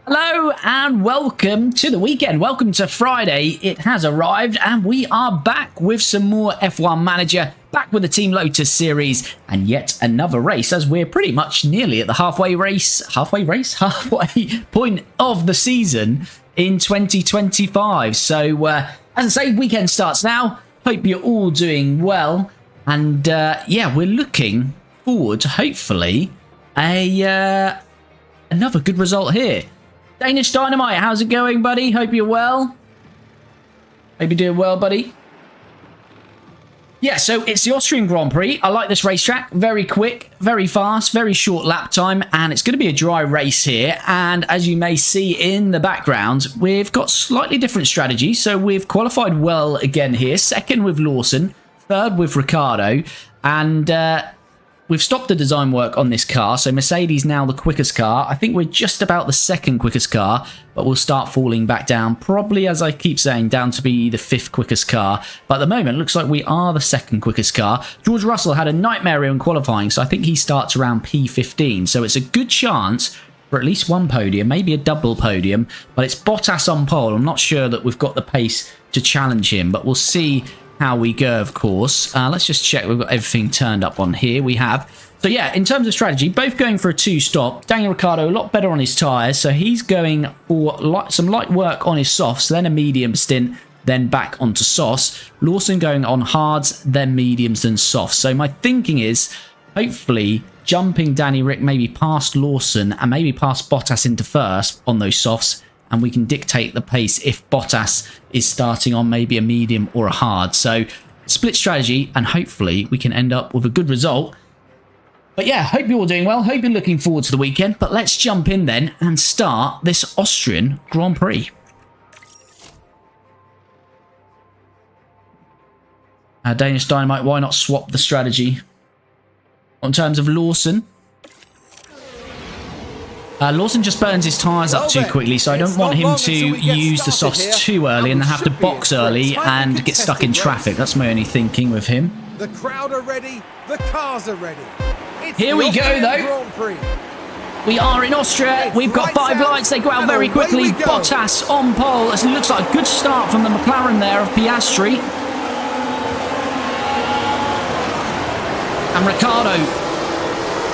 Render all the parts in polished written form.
Hello and welcome to the weekend. Welcome to Friday. It has arrived and we are back with some more F1 Manager, back with the Team Lotus series and yet another race as we're pretty much nearly at the halfway point of the season in 2025. So as I say, weekend starts now. Hope you're all doing well. And yeah, we're looking forward to hopefully another good result here. Danish Dynamite, how's it going, buddy? Hope you're well. Hope you're doing well, buddy. Yeah, so it's the Austrian Grand Prix. I like this racetrack. Very quick, very fast, very short lap time, and it's going to be a dry race here. And as you may see in the background, we've got slightly different strategies. So we've qualified well again here. Second with Lawson, third with Ricciardo, and we've stopped the design work on this car, so Mercedes now the quickest car. I think we're just about the second quickest car, but we'll start falling back down, probably, as I keep saying, down to be the fifth quickest car. But at the moment, it looks like we are the second quickest car. George Russell had a nightmare in qualifying, so I think he starts around P15. So it's a good chance for at least one podium, maybe a double podium, but it's Bottas on pole. I'm not sure that we've got the pace to challenge him, but we'll see how we go, of course. Let's just check we've got everything turned up on here. We have. So yeah, in terms of strategy, both going for a two-stop. Daniel Ricciardo a lot better on his tyres, so he's going for some light work on his softs, then a medium stint, then back onto softs. Lawson going on hards, then mediums, then softs. So my thinking is hopefully jumping Danny Rick maybe past Lawson and maybe past Bottas into first on those softs, and we can dictate the pace if Bottas is starting on maybe a medium or a hard. So split strategy, and hopefully we can end up with a good result. But yeah, hope you're all doing well. Hope you're looking forward to the weekend. But let's jump in then and start this Austrian Grand Prix. Danish Dynamite, why not swap the strategy? In terms of Lawson, Lawson just burns his tyres up too quickly, so I don't want him to use the softs too early and then have to box early and get stuck in traffic. That's my only thinking with him. The crowd are ready, the cars are ready. Here we go, though. We are in Austria. We've got 5 lights. They go out very quickly. Bottas on pole. It looks like a good start from the McLaren there of Piastri. And Ricciardo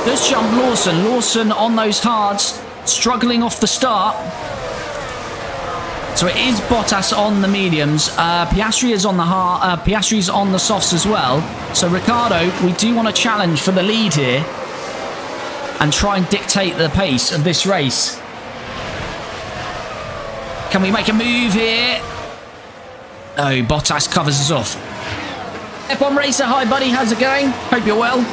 does jump Lawson. Lawson on those hards, struggling off the start. So it is Bottas on the mediums. Piastri is on the hard. Piastri's on the softs as well. So Ricciardo, we do want to challenge for the lead here and try and dictate the pace of this race. Can we make a move here? Oh, Bottas covers us off. F1 Racer, hi buddy, how's it going? Hope you're well.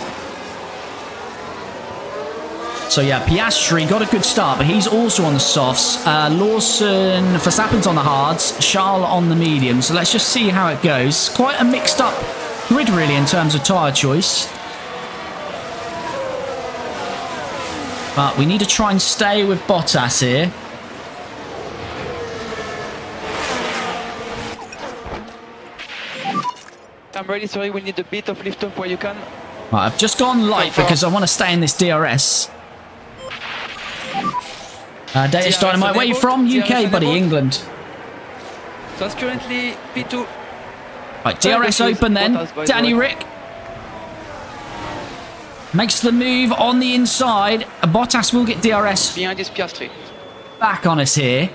So yeah, Piastri got a good start, but he's also on the softs. Lawson, Verstappen's on the hards, Charles on the mediums. So let's just see how it goes. Quite a mixed up grid really in terms of tyre choice. But we need to try and stay with Bottas here. I'm ready, sorry, we need a bit of lift up where you can. Right, I've just gone light because I want to stay in this DRS. Danish Dynamite, where are you from? UK, buddy, England. So it's currently P2. Right, DRS open then. Danny Rick makes the move on the inside. Bottas will get DRS Behind is Piastri. back on us here.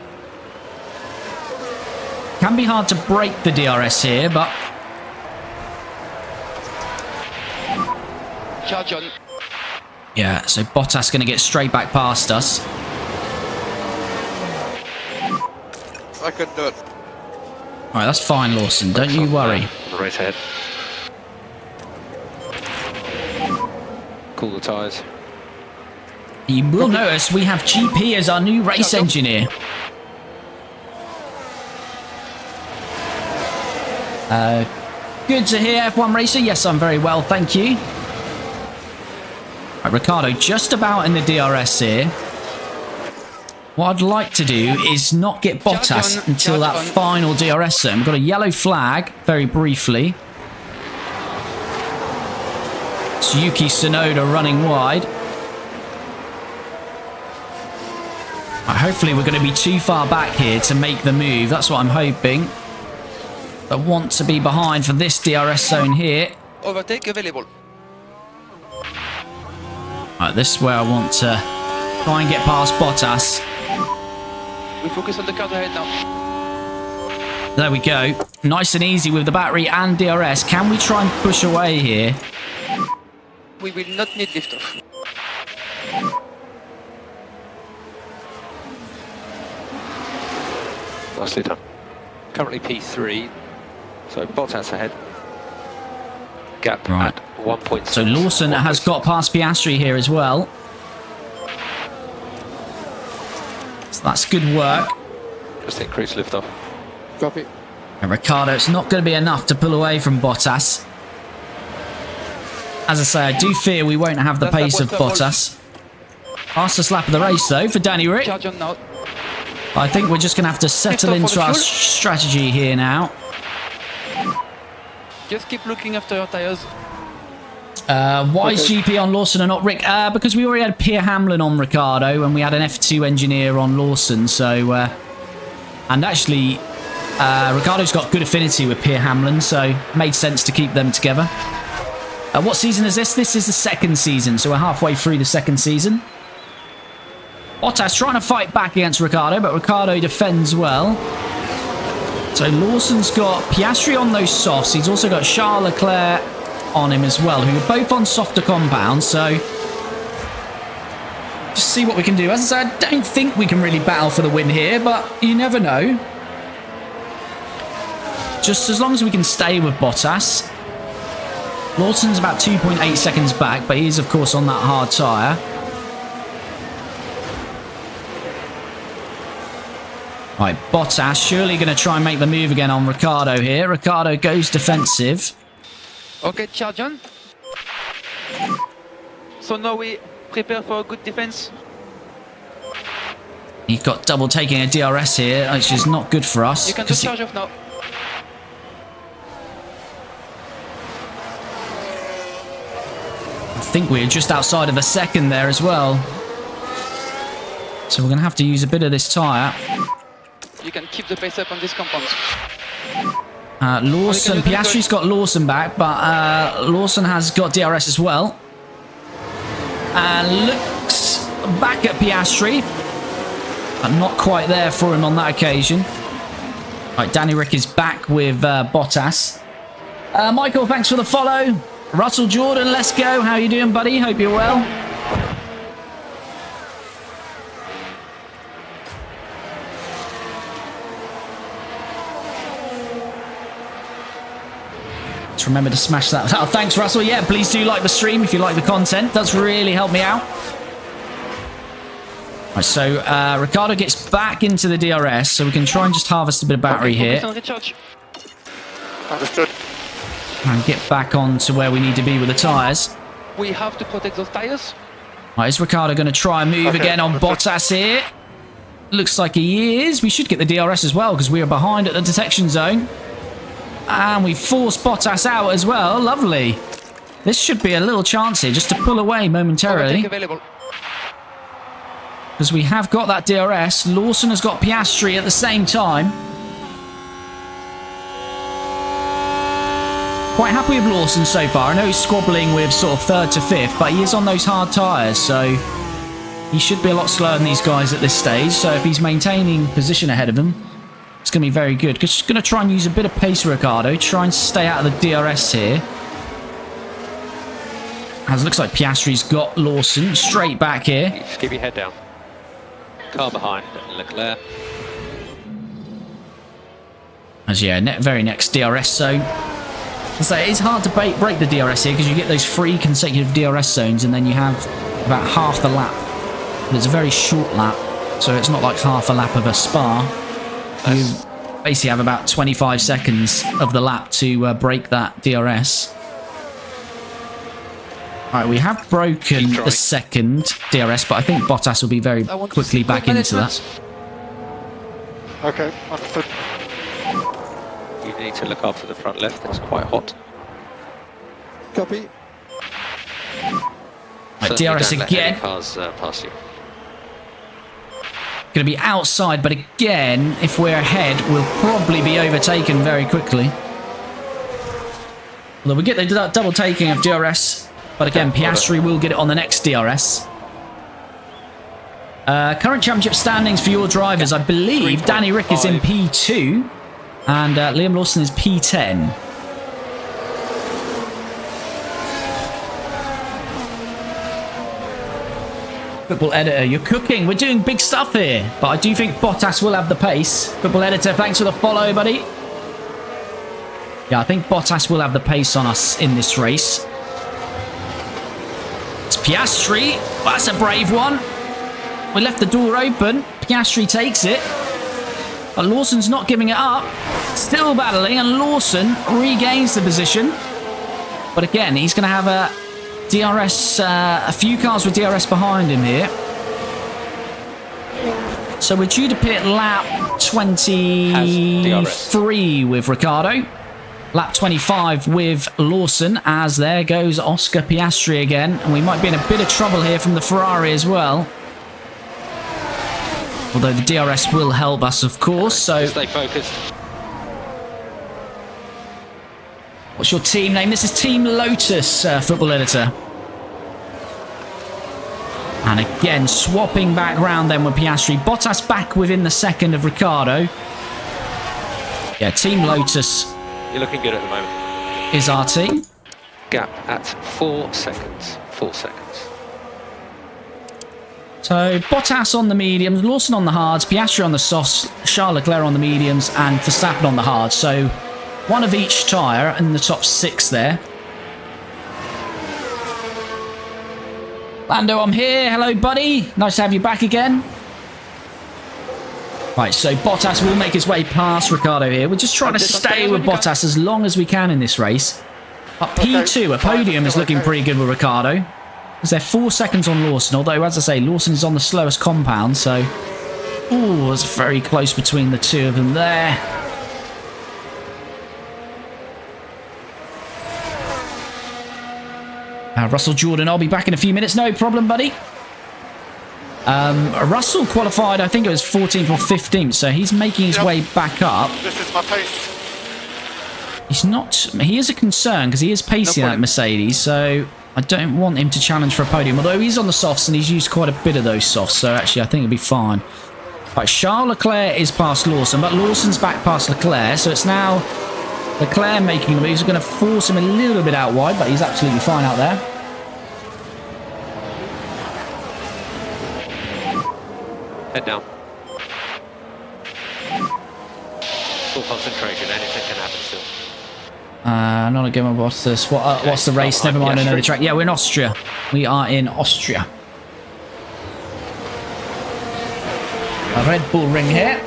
Can be hard to break the DRS here, but... Charge on. yeah, so Bottas going to get straight back past us. I could do it. Alright, that's fine, Lawson. Don't you worry. Right ahead. Cool the tyres. You will notice we have GP as our new race engineer. Good to hear, F1 Racer. Yes, I'm very well, thank you. Right, Ricciardo just about in the DRS here. What I'd like to do is not get Bottas until that final DRS zone. We've got a yellow flag, very briefly. It's Yuki Tsunoda running wide. Hopefully we're going to be too far back here to make the move. That's what I'm hoping. I want to be behind for this DRS zone here. Overtake available. Right, this is where I want to try and get past Bottas. We focus on the cars ahead now. There we go. Nice and easy with the battery and DRS. Can we try and push away here? We will not need liftoff. Nicely done. Currently P3, so Bottas ahead. Gap Right. at 1.6. So Lawson has got past Piastri here as well. So that's good work. Just increase liftoff. Copy. And Ricciardo, it's not going to be enough to pull away from Bottas. As I say, I do fear we won't have the That's pace of that one. Bottas. Fastest lap of the race, though, for Danny Rick. Charge on now. I think we're just going to have to settle Lift off into for the our fuel. strategy here now. Just keep looking after your tires. Why is GP on Lawson and not Rick? Because we already had Pierre Hamlin on Ricciardo and we had an F2 engineer on Lawson. So, and actually, Ricciardo's got good affinity with Pierre Hamlin, so it made sense to keep them together. What season is this? This is the second season, so we're halfway through the second season. Bottas trying to fight back against Ricciardo, but Ricciardo defends well. So Lawson's got Piastri on those softs. He's also got Charles Leclerc on him as well, who are both on softer compounds. So just see what we can do. As I said, I don't think we can really battle for the win here, but you never know. Just as long as we can stay with Bottas. Lawson's about 2.8 seconds back, but he is, of course, on that hard tyre. Right, Bottas surely going to try and make the move again on Ricciardo here. Ricciardo goes defensive. Okay, charge on. So now we prepare for a good defense. He's got double taking a DRS here, which is not good for us. You can 'cause just charge off now. I think we're just outside of the second there as well. So we're going to have to use a bit of this tyre. You can keep the pace up on these compounds. Lawson, Piastri's got Lawson back, but Lawson has got DRS as well. And looks back at Piastri. But not quite there for him on that occasion. Right, Danny Rick is back with Bottas. Michael, thanks for the follow. Russell Jordan, let's go. How you doing, buddy? Hope you're well. Just remember to smash that. Oh, thanks, Russell. Yeah, please do like the stream if you like the content. That's really helped me out. Right, so Ricciardo gets back into the DRS, so we can try and just harvest a bit of battery here. Focus on recharge. Understood. And get back on to where we need to be with the tyres. We have to protect those tires. Right, is Ricciardo going to try and move again on Bottas here? Looks like he is. We should get the DRS as well because we are behind at the detection zone. And we force Bottas out as well. Lovely. This should be a little chance here just to pull away momentarily. Overtake available. Because we have got that DRS. Lawson has got Piastri at the same time. Quite happy with Lawson so far. I know he's squabbling with sort of third to fifth, but he is on those hard tyres, so he should be a lot slower than these guys at this stage. So if he's maintaining position ahead of him, it's going to be very good. Just going to try and use a bit of pace, Ricciardo. Try and stay out of the DRS here. As it looks like Piastri's got Lawson straight back here. Just keep your head down. Car behind Leclerc. As yeah, very next DRS zone. So it is hard to break the DRS here because you get those 3 consecutive DRS zones and then you have about half the lap. But it's a very short lap, so it's not like half a lap of a Spa. You basically have about 25 seconds of the lap to break that DRS. Alright, we have broken the second DRS, but I think Bottas will be very quickly back into that. Okay, understood. You need to look after the front left, it's quite hot. Copy. Right, Certainly DRS don't let any again. cars pass you. Going to be outside, but again, if we're ahead, we'll probably be overtaken very quickly. Although we get the double taking of DRS, but again, Piastri will get it on the next DRS. Current championship standings for your drivers. I believe Danny Rick is in P2 and Liam Lawson is P10. Football editor, you're cooking. We're doing big stuff here, but I do think Bottas will have the pace. Football editor, thanks for the follow, buddy. Yeah, I think Bottas will have the pace on us in this race. It's Piastri. Well, that's a brave one. We left the door open. Piastri takes it. But Lawson's not giving it up. Still battling, and Lawson regains the position. But again, he's going to have a DRS, a few cars with DRS behind him here. So we're due to pit lap 23 with Ricciardo. Lap 25 with Lawson, as there goes Oscar Piastri again. And we might be in a bit of trouble here from the Ferrari as well. Although the DRS will help us, of course. So stay focused. What's your team name? This is Team Lotus, football editor. And again, swapping back round then with Piastri. Bottas back within the second of Ricciardo. Yeah, Team Lotus. You're looking good at the moment. Is our team. Gap at 4 seconds. 4 seconds. So Bottas on the mediums, Lawson on the hards, Piastri on the softs, Charles Leclerc on the mediums, and Verstappen on the hards. So one of each tyre in the top 6 there. Lando, I'm here. Hello, buddy. Nice to have you back again. Right, so Bottas will make his way past Ricciardo here. We're just trying to stay with Bottas as long as we can in this race. But P2, a podium, is looking pretty good with Ricciardo. Because they're 4 seconds on Lawson, although, as I say, Lawson is on the slowest compound, so... Ooh, it's very close between the two of them there. Russell Jordan, I'll be back in a few minutes. No problem, buddy. Russell qualified, I think it was 14th or 15th, so he's making his way back up. This is my pace. He's not... He is a concern, because he is pacing that Mercedes, so... I don't want him to challenge for a podium, although he's on the softs and he's used quite a bit of those softs, so actually I think it'll be fine. Right, Charles Leclerc is past Lawson, but Lawson's back past Leclerc, so it's now Leclerc making the moves. We're going to force him a little bit out wide, but he's absolutely fine out there. Head down. Full concentration, anything can happen still. Not a game. What's this? What's the race? Never mind, I know the track. Yeah, we're in Austria. We are in Austria. A Red Bull ring here.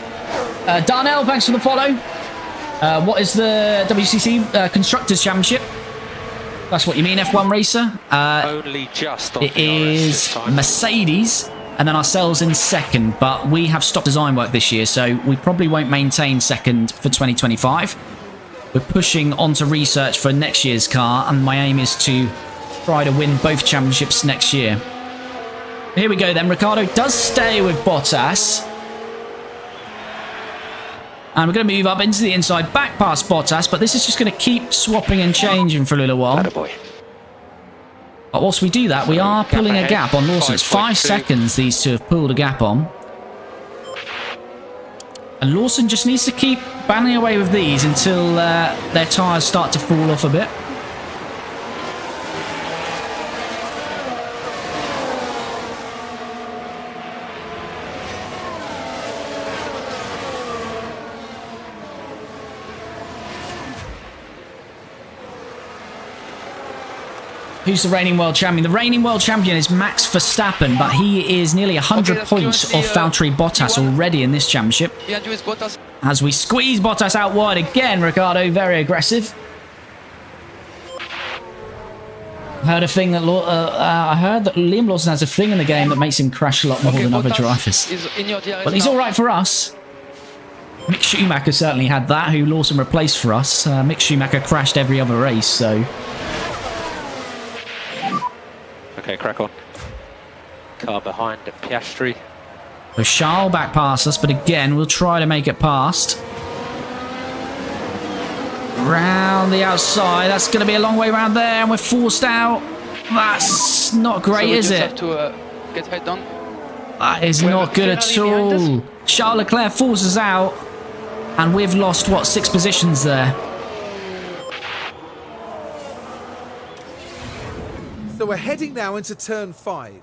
Darnell, thanks for the follow. What is the WCC Constructors Championship? That's what you mean, F1 racer? Only just on it is Mercedes, and then ourselves in second. But we have stopped design work this year, so we probably won't maintain second for 2025. We're pushing on to research for next year's car, and my aim is to try to win both championships next year. Here we go then. Ricciardo does stay with Bottas. And we're going to move up into the inside, back past Bottas, but this is just going to keep swapping and changing for a little while. Attaboy. But whilst we do that, we are pulling a gap on Lawson. It's 5 seconds these two have pulled a gap on. And Lawson just needs to keep banging away with these until their tyres start to fall off a bit. Who's the reigning world champion? The reigning world champion is Max Verstappen, but he is nearly 100 points off Valtteri Bottas already in this championship. As we squeeze Bottas out wide again, Ricciardo, very aggressive. I heard that Liam Lawson has a thing in the game that makes him crash a lot more than other drivers. But he's all right for us. Mick Schumacher certainly had that, who Lawson replaced for us. Mick Schumacher crashed every other race, so... Okay, crack on. Car behind Piastri. So Charles back past us, but again, we'll try to make it past. Round the outside. That's going to be a long way around there, and we're forced out. That's not great, is it? Have to get head down. That is not good at all. Charles Leclerc forces out, and we've lost, what, 6 positions there. So we're heading now into turn 5.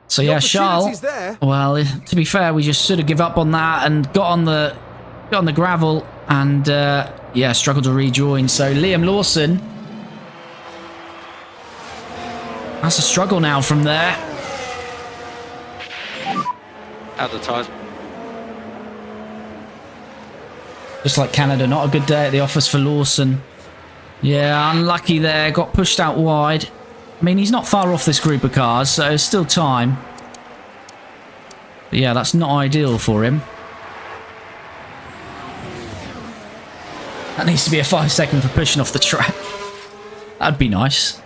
So yeah, Charles. There. Well, to be fair, we just sort of give up on that and got on the gravel and yeah, struggled to rejoin. So Liam Lawson. That's a struggle now from there. Out of time. Just like Canada, not a good day at the office for Lawson. Yeah, unlucky there. Got pushed out wide. I mean, he's not far off this group of cars, so there's still time. But yeah, that's not ideal for him. That needs to be a 5-second for pushing off the track. That'd be nice.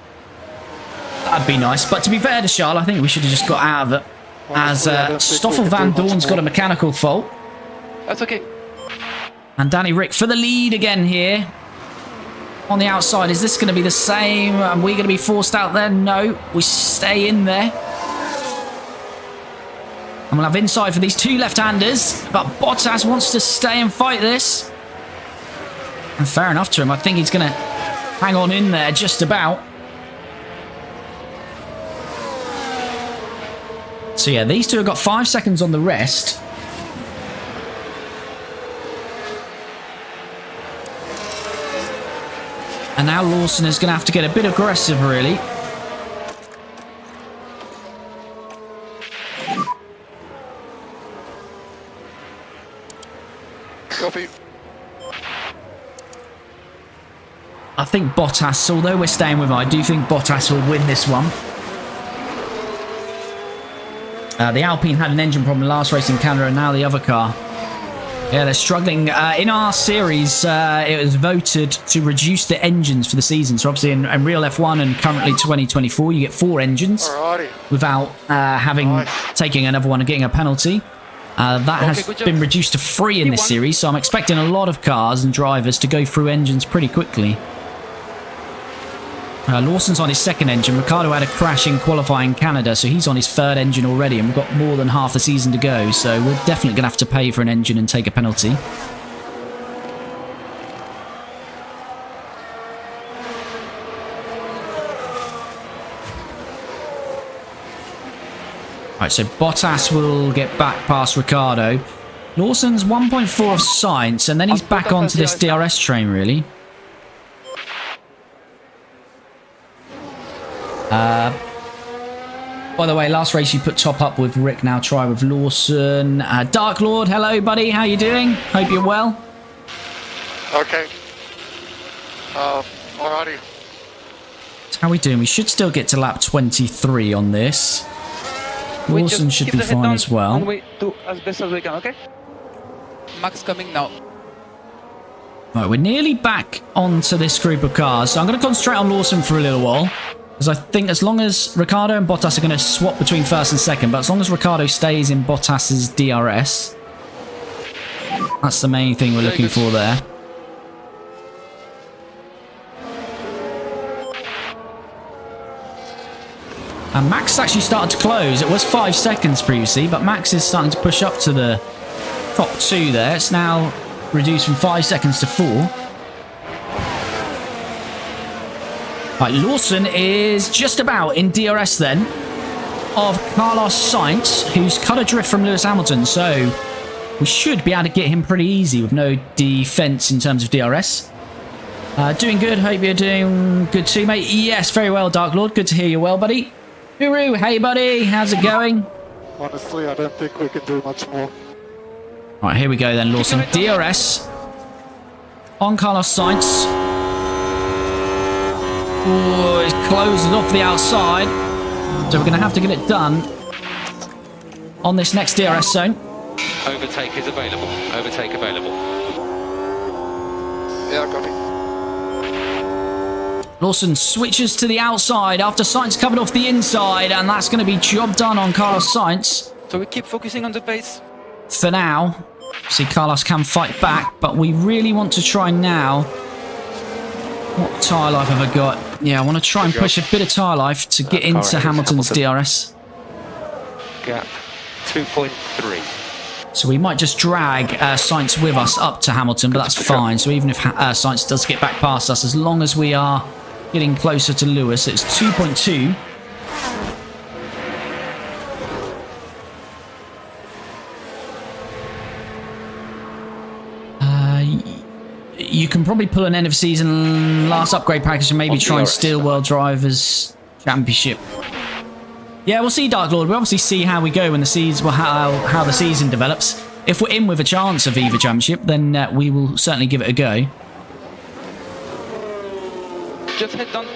That'd be nice. But to be fair to Charles, I think we should have just got out of it. As Stoffel Van Dorn's got a mechanical fault. That's okay. And Danny Rick for the lead again here. On the outside, is this going to be the same? Are we going to be forced out there? No, we stay in there. And we'll have inside for these 2 left-handers. But Bottas wants to stay and fight this. And fair enough to him. I think he's going to hang on in there just about. So yeah, these 2 have got 5 seconds on the rest. And now Lawson is going to have to get a bit aggressive, really. Copy. I think Bottas, although we're staying with him, I do think Bottas will win this one. The Alpine had an engine problem last race in Canada, and now the other car. Yeah, they're struggling. In our series, it was voted to reduce the engines for the season. So obviously in real F1 and currently 2024, you get 4 engines without taking another one and getting a penalty. That has been reduced to 3 in this series, so I'm expecting a lot of cars and drivers to go through engines pretty quickly. Lawson's on his 2nd engine. Ricciardo had a crash in qualifying Canada, so he's on his 3rd engine already, and we've got more than half the season to go, so we're definitely going to have to pay for an engine and take a penalty. Right, so Bottas will get back past Ricciardo. Lawson's 1.4 of Sainz, and then he's back onto this DRS train, really. By the way, last race you put top up with Rick, now try with Lawson. Dark Lord, hello buddy, how you doing? Hope you're well. Okay. Alrighty. How are we doing? We should still get to lap 23 on this. Lawson should be fine as well. We do as best as we can, okay? Max coming now. Right, we're nearly back onto this group of cars, so I'm going to concentrate on Lawson for a little while. Because I think as long as Ricciardo and Bottas are going to swap between 1st and 2nd, but as long as Ricciardo stays in Bottas's DRS, that's the main thing we're looking for there. And Max actually started to close. It was 5 seconds previously, but Max is starting to push up to the top 2 there. It's now reduced from 5 seconds to 4. Right, Lawson is just about in DRS then of Carlos Sainz, who's cut adrift from Lewis Hamilton, so we should be able to get him pretty easy with no defense in terms of DRS. Doing good, hope you're doing good too, mate. Yes, very well, Dark Lord, good to hear you well, buddy. Guru, hey buddy, how's it going? Honestly, I don't think we can do much more. Right, here we go then, Lawson. DRS on Carlos Sainz. Oh, it closes off the outside. So we're going to have to get it done on this next DRS zone. Overtake is available. Overtake available. Yeah, copy. Lawson switches to the outside after Sainz covered off the inside, and that's going to be job done on Carlos Sainz. So we keep focusing on the pace. for now. See, Carlos can fight back, but we really want to try now. What tyre life have I got? Yeah, I want to try and push a bit of tyre life to get into Hamilton's DRS. Gap 2.3. So we might just drag Sainz with us up to Hamilton, but that's fine. So even if Sainz does get back past us, as long as we are getting closer to Lewis, it's 2.2. You can probably pull an end of season last upgrade package and maybe try and steal World Drivers Championship. Yeah, we'll see, Dark Lord. We'll obviously see how we go when the season, well, how the season develops. If we're in with a chance of either championship, then we will certainly give it a go. Just head down.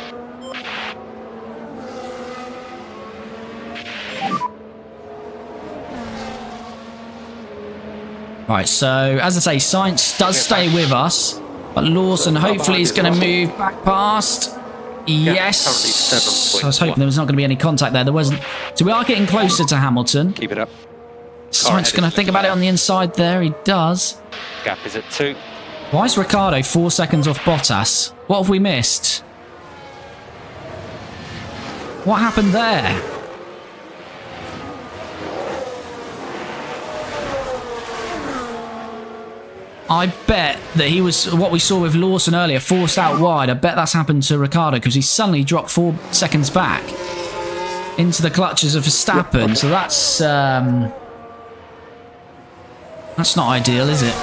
Right, so as I say, Sainz does stay with us, but Lawson hopefully is going to move back past. Yes. I was hoping there was not going to be any contact there. There wasn't. So we are getting closer to Hamilton. Keep it up. Sainz going to think about it on the inside there. He does. Gap is at 2. Why is Ricciardo 4 seconds off Bottas? What have we missed? What happened there? I bet that he was, what we saw with Lawson earlier, forced out wide. I bet that's happened to Ricciardo because he suddenly dropped 4 seconds back into the clutches of Verstappen. So that's not ideal, is it?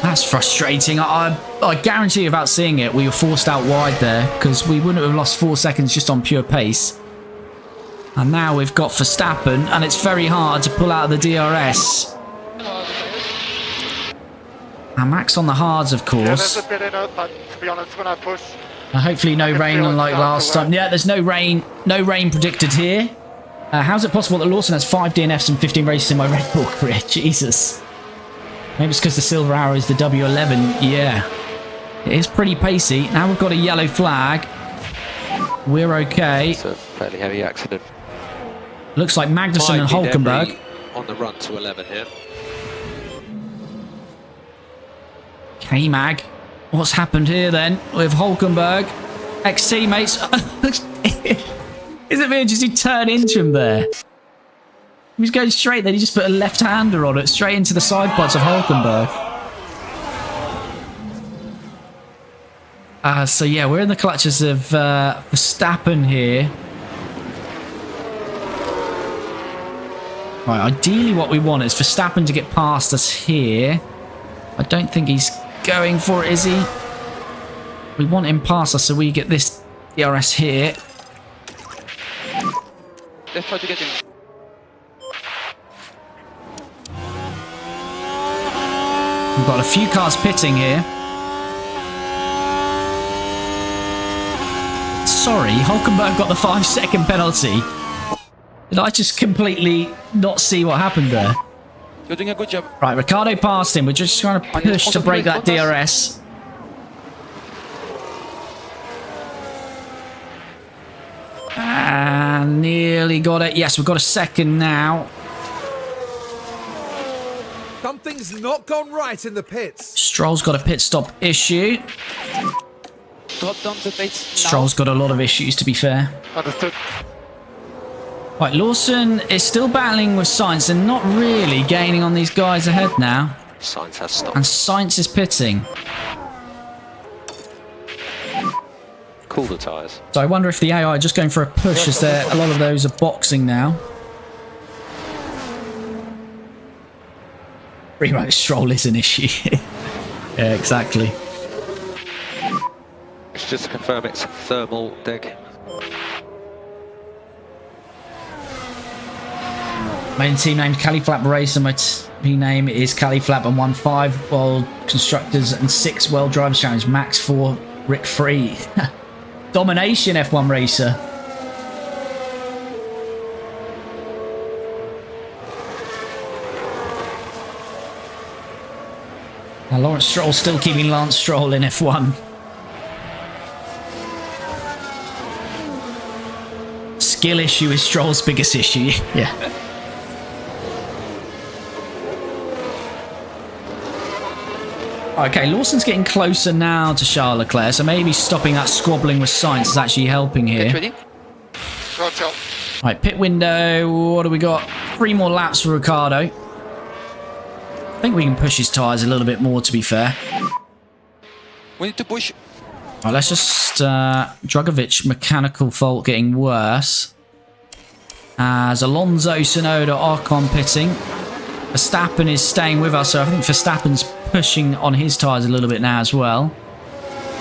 That's frustrating. I guarantee you, without seeing it, we were forced out wide there because we wouldn't have lost 4 seconds just on pure pace. And now we've got Verstappen, and it's very hard to pull out of the DRS. And Max on the hards, of course. Yeah, there's a bit in it, but to be honest, when I push... Hopefully no rain unlike last time. Yeah, there's no rain predicted here. How's it possible that Lawson has 5 DNFs and 15 races in my Red Bull career? Jesus. Maybe it's because the silver arrow is the W11. Yeah. It is pretty pacey. Now we've got a yellow flag. We're okay. It's a fairly heavy accident. Looks like Magnussen and Hulkenberg. On the run to 11 here. K-Mag. What's happened here then with Hulkenberg? Ex-teammates. Is it me, just he turn into him there? He was going straight, then he just put a left-hander on it, straight into the side pods of Hulkenberg. So yeah, we're in the clutches of Verstappen here. Right, ideally what we want is Verstappen to get past us here. I don't think he's going for it, is he? We want him past us so we get this DRS here. Let's try to get him. We've got a few cars pitting here. Sorry, Hulkenberg got the 5-second penalty. Did I just completely not see what happened there? You're doing a good job. Right, Ricciardo passed him. We're just trying to push to break that DRS. And nearly got it. Yes, we've got a second now. Something's not gone right in the pits. Stroll's got a pit stop issue. Drop down the pits. Stroll's got a lot of issues, to be fair. Understood. Right, Lawson is still battling with Sainz and not really gaining on these guys ahead now. Sainz has stopped. And Sainz is pitting. Cool the tyres. So I wonder if the AI are just going for a push, as a lot of those are boxing now. Pretty much Stroll is an issue. Yeah, exactly. It's just to confirm it's thermal deg. Main team named Califlap Race, and my team name is Califlap, and won 5 World Constructors and 6 World Drivers Challenge. Max 4, Rick 3. Domination F1 racer. Now, Lawrence Stroll still keeping Lance Stroll in F1. skill issue is Stroll's biggest issue. Yeah. Okay, Lawson's getting closer now to Charles Leclerc, so maybe stopping that squabbling with Sainz is actually helping here. Get ready. Roger. Right, pit window. What do we got? 3 more laps for Ricciardo. I think we can push his tyres a little bit more, to be fair. We need to push. Right, let's just... Drugovic, mechanical fault getting worse. As Alonso, Tsunoda, Ocon pitting. Verstappen is staying with us, so I think Verstappen's pushing on his tyres a little bit now as well.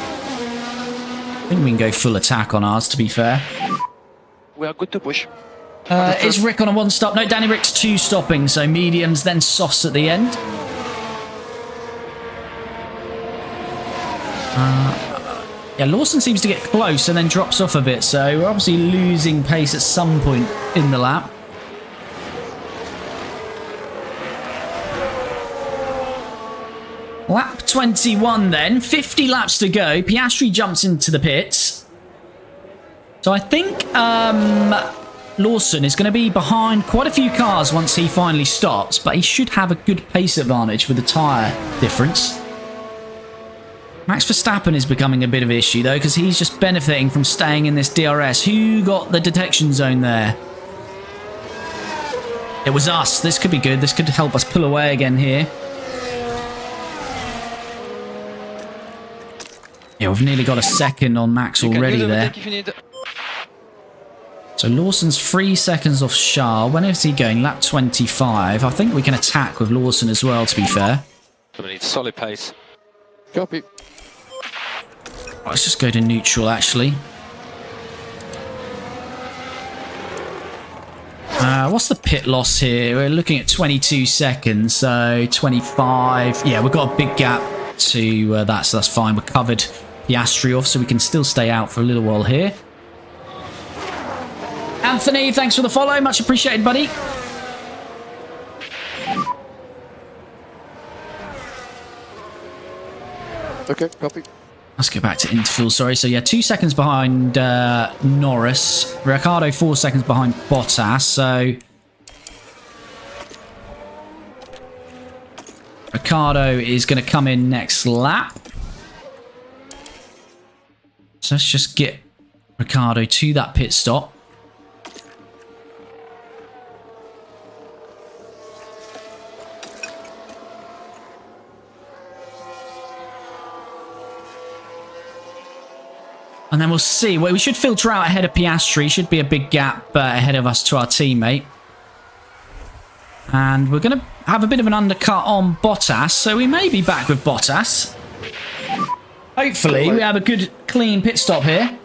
I think we can go full attack on ours, to be fair. We are good to push. Is Rick on a 1 stop? No, Danny Rick's 2 stopping, so mediums, then softs at the end. Yeah, Lawson seems to get close and then drops off a bit, so we're obviously losing pace at some point in the lap. Lap 21 then, 50 laps to go. Piastri jumps into the pits. So I think Lawson is going to be behind quite a few cars once he finally stops, but he should have a good pace advantage with the tyre difference. Max Verstappen is becoming a bit of an issue though, because he's just benefiting from staying in this DRS. Who got the detection zone there? It was us. This could be good. This could help us pull away again here. Yeah, we've nearly got a second on Max already there. So Lawson's 3 seconds off Charles. When is he going? Lap 25. I think we can attack with Lawson as well, to be fair. We need solid pace. Copy. Let's just go to neutral, actually. What's the pit loss here? We're looking at 22 seconds, so 25. Yeah, we've got a big gap to that, so that's fine. We're covered Piastri off, so we can still stay out for a little while here. Anthony, thanks for the follow. Much appreciated, buddy. Okay, copy. Let's go back to interval, sorry. So, yeah, 2 seconds behind Norris. Ricciardo, 4 seconds behind Bottas. So, Ricciardo is going to come in next lap. So, let's just get Ricciardo to that pit stop. And then we'll see. Well, we should filter out ahead of Piastri. Should be a big gap ahead of us to our teammate. And we're going to have a bit of an undercut on Bottas. So we may be back with Bottas. Hopefully, we have a good, clean pit stop here.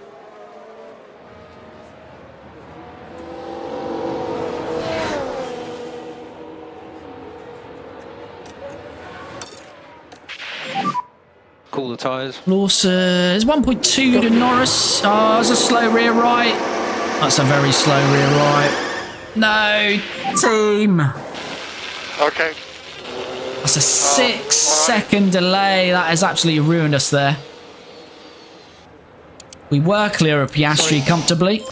Cool the tyres. Lawson is 1.2 to Norris. Oh, it's a slow rear right. That's a very slow rear right. No, team. Okay. That's a 6-second delay. That has absolutely ruined us there. We were clear of Piastri comfortably.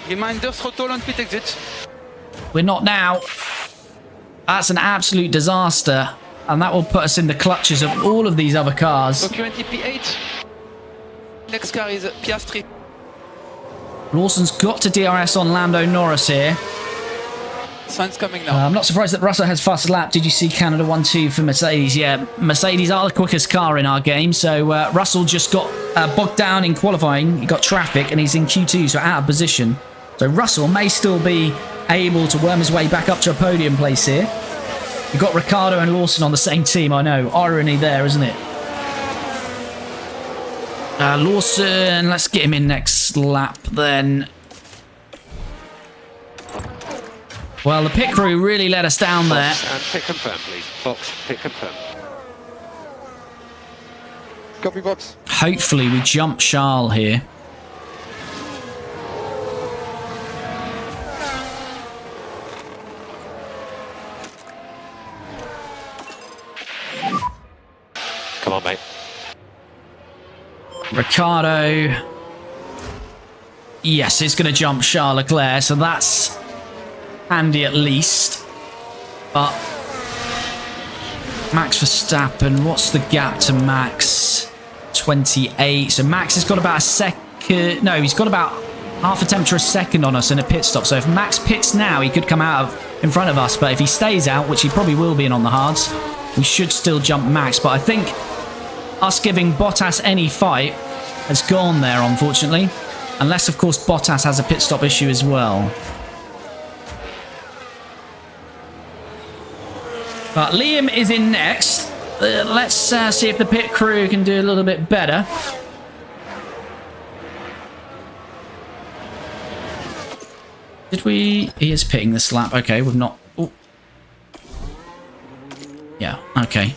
Reminder, throttle on pit exit. We're not now. That's an absolute disaster. And that will put us in the clutches of all of these other cars. So currently P8. Next car is Piastri. Lawson's got to DRS on Lando Norris here. Sainz coming now. I'm not surprised that Russell has fastest lap. Did you see Canada 1-2 for Mercedes? Yeah, Mercedes are the quickest car in our game. So Russell just got bogged down in qualifying. He got traffic and he's in Q2, so out of position. So Russell may still be able to worm his way back up to a podium place here. You've got Ricciardo and Lawson on the same team, I know. Irony there, isn't it? Lawson, let's get him in next lap then. Well, the pit crew really let us down there. Box and pit confirm, please. Box, pit confirm. Copy box. Hopefully we jump Charles here. Come on, mate. Ricciardo. Yes, it's going to jump Charles Leclerc, so that's handy at least. But Max Verstappen, what's the gap to Max? 28. So Max has got about a second. No, he's got about half a tenth to a second on us in a pit stop. So if Max pits now, he could come out in front of us. But if he stays out, which he probably will be in on the hards, we should still jump Max. But I think us giving Bottas any fight has gone there, unfortunately. Unless, of course, Bottas has a pit stop issue as well. But Liam is in next. Let's see if the pit crew can do a little bit better. Did we... He is pitting this lap. Okay, we've not... Ooh. Yeah, okay.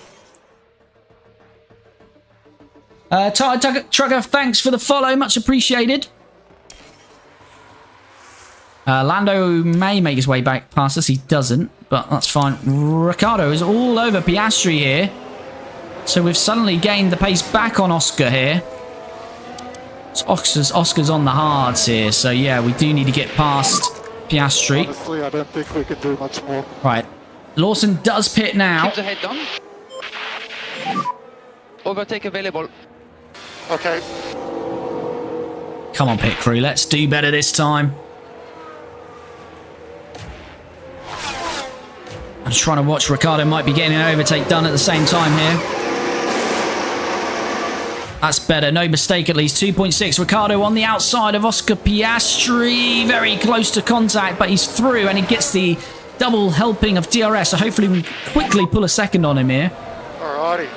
Trucker, thanks for the follow. Much appreciated. Lando may make his way back past us. He doesn't, but that's fine. Ricciardo is all over Piastri here. So we've suddenly gained the pace back on Oscar here. So Oscar's on the hards here. So yeah, we do need to get past Piastri. Honestly, I don't think we can do much more. Right. Lawson does pit now. Keep the head down. Overtake available. Okay. Come on, pit crew. Let's do better this time. I'm just trying to watch. Ricciardo might be getting an overtake done at the same time here. That's better. No mistake at least. 2.6. Ricciardo on the outside of Oscar Piastri. Very close to contact, but he's through and he gets the double helping of DRS. So hopefully we can quickly pull a second on him here. Alrighty.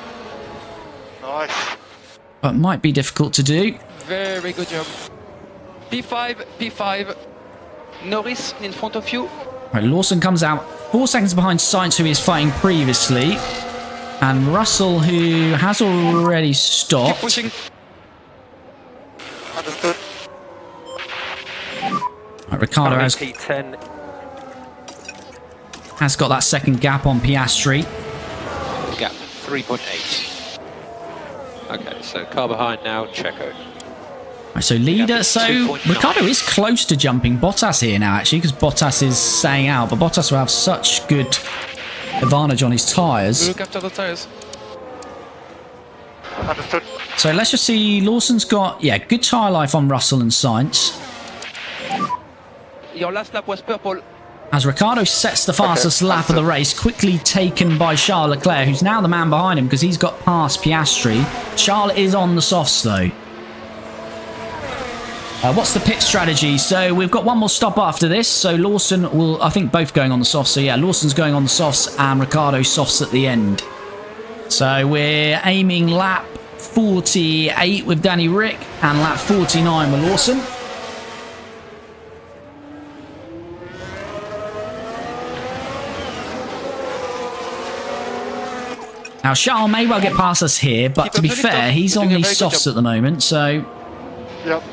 Nice. But might be difficult to do. Very good job. P5. Norris in front of you. Right, Lawson comes out 4 seconds behind Sainz, who he was fighting previously. And Russell, who has already stopped. Keep pushing. Understood. Right, Ricciardo P10. has got that second gap on Piastri. Gap 3.8. Okay, so car behind now, Checo. Right, so leader, so 2.9. Ricciardo is close to jumping Bottas here now, actually, because Bottas is staying out. But Bottas will have such good advantage on his tyres. Look after the tires. Understood. So let's just see. Lawson's got, yeah, good tyre life on Russell and Sainz. Your last lap was purple. As Ricciardo sets the fastest lap of the race, quickly taken by Charles Leclerc, who's now the man behind him because he's got past Piastri. Charles is on the softs, though. What's the pit strategy? So we've got one more stop after this. So Lawson will, I think, both going on the softs. So yeah, Lawson's going on the softs and Ricciardo softs at the end. So we're aiming lap 48 with Danny Rick and lap 49 with Lawson. Now, Charles may well get past us here, but to be fair, he's on these softs at the moment, so Yep.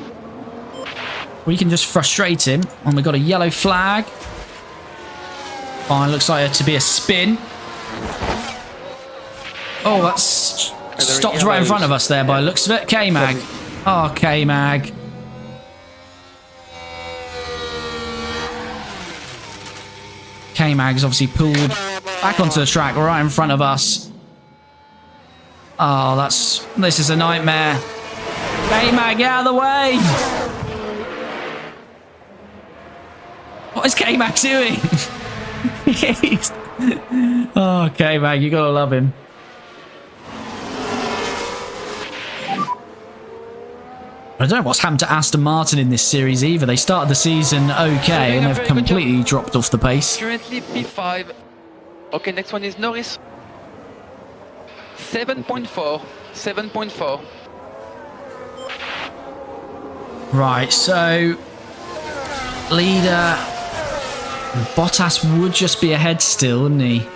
we can just frustrate him. And we've got a yellow flag. Fine, looks like it to be a spin. Oh, that's stopped right in front of us there by the looks of it. K-Mag. Oh, K-Mag. K-Mag's obviously pulled back onto the track right in front of us. Oh, this is a nightmare. K-Mag, get out of the way! What is K-Mag doing? Oh, K-Mag, you gotta love him. I don't know what's happened to Aston Martin in this series either. They started the season okay and they've completely dropped off the pace. Currently P5. Okay, next one is Norris. 7.4. 7.4. Right, so leader Bottas would just be ahead still, wouldn't he?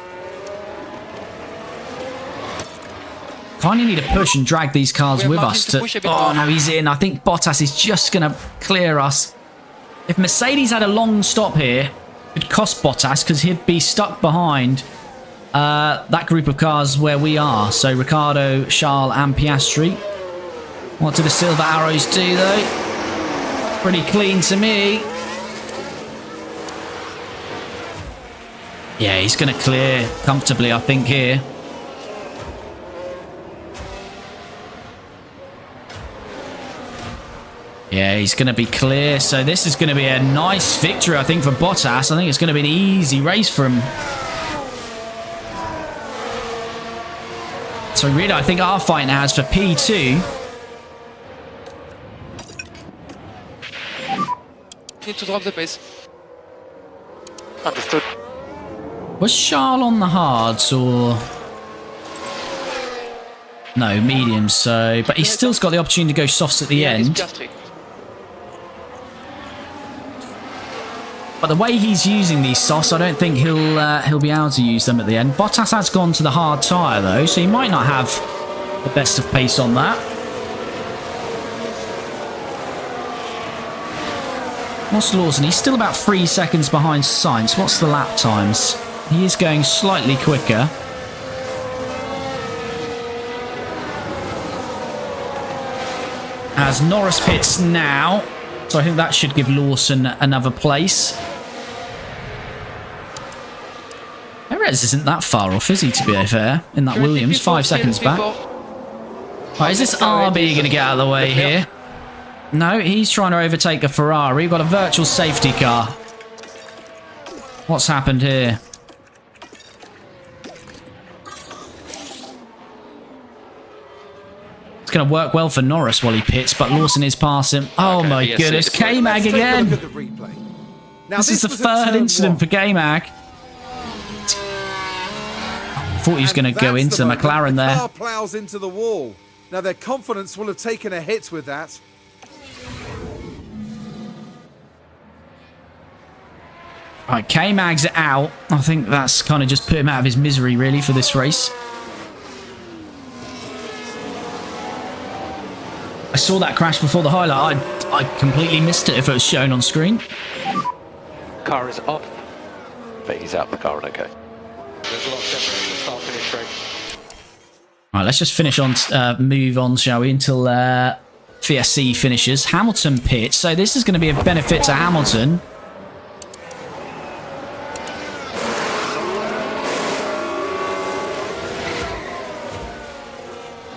Kind of need to push and drag these cars with us to... Oh, no, he's in. I think Bottas is just going to clear us. If Mercedes had a long stop here, it would cost Bottas because he'd be stuck behind that group of cars where we are. So Ricciardo, Charles and Piastri. What do the silver arrows do, though? Pretty clean to me. Yeah, he's going to clear comfortably, I think, here. Yeah, he's going to be clear. So this is going to be a nice victory, I think, for Bottas. I think it's going to be an easy race for him. So really, I think our fight now is for P2. Need to drop the pace. Understood. Was Charles on the hards or... No, medium, so... But he's still got the opportunity to go softs at the end. But the way he's using these softs, I don't think he'll be able to use them at the end. Bottas has gone to the hard tyre, though, so he might not have the best of pace on that. What's Lawson? He's still about 3 seconds behind Sainz. What's the lap times? He is going slightly quicker. As Norris pits now. So I think that should give Lawson another place. Perez isn't that far off, is he, to be fair? In that Williams, 5 seconds back. Right, is this RB going to get out of the way here? No, he's trying to overtake a Ferrari. We've got a virtual safety car. What's happened here? It's going to work well for Norris while he pits, but Lawson is past him. Oh my goodness, K-Mag again! This is the third incident for K-Mag. I thought he was going to go into the McLaren there. The car plows into the wall. Now their confidence will have taken a hit with that. Right, K-Mag's out. I think that's kind of just put him out of his misery, really, for this race. I saw that crash before the highlight. I completely missed it if it was shown on screen. Car is off, but he's out the car and okay. There's a lot of separation start finish straight. Right, let's just finish on, move on, shall we, until VSC finishes. Hamilton pits, so this is going to be a benefit to Hamilton.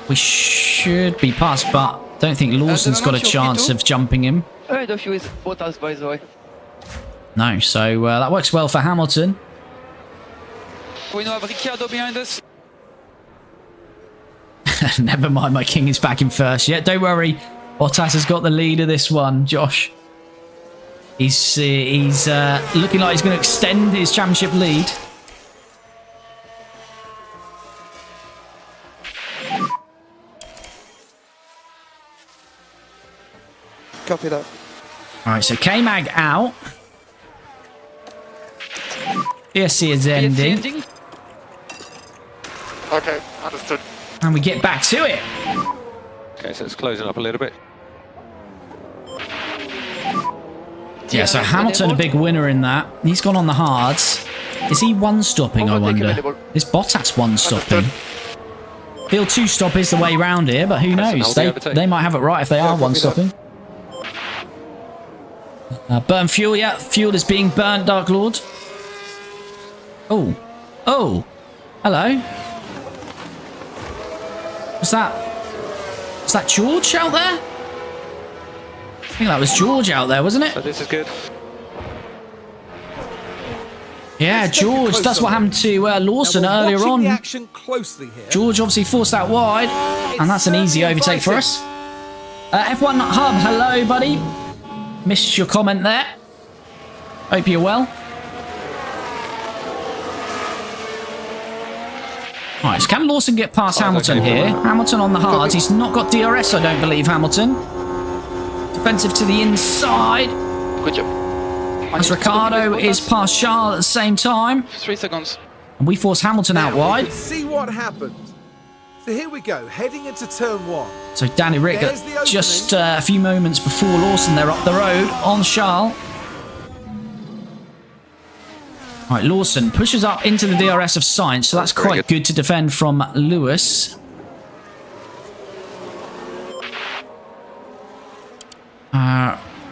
We should be past, but don't think Lawson's got a chance of jumping him. Ahead of you is Bottas, by the way. No, so that works well for Hamilton. We now have Ricciardo behind us. Never mind, my king is back in first. Yeah, don't worry. Bottas has got the lead of this one, Josh. He's looking like he's going to extend his championship lead. Copy that. Alright, so K-Mag out. VSC is ending. Okay, understood. And we get back to it. Okay, so it's closing up a little bit. Yeah, so Hamilton a big winner in that. He's gone on the hards. Is he one-stopping, I wonder? Is Bottas one-stopping? Feel two-stop is the way round here, but who knows? They might have it right if they are one-stopping. Burn fuel, yeah. Fuel is being burnt, Dark Lord. Oh. Oh. Hello. Was that George out there? I think that was George out there, wasn't it? So this is good. Yeah, George. That's what happened to Lawson earlier on. George obviously forced out wide, and that's an easy overtake for us. F1 Hub, hello, buddy. Missed your comment there. Hope you're well. Alright, so can Lawson get past Hamilton here? Hamilton on the hards. He's not got DRS, I don't believe, Hamilton. Defensive to the inside. Good job. As Ricciardo is past Charles at the same time. 3 seconds. And we force Hamilton out wide. See what happened. So here we go, heading into turn 1. So Danny Rick, just a few moments before Lawson, they're up the road on Charles. All right, Lawson pushes up into the DRS of Sainz, so that's quite good to defend from Lewis.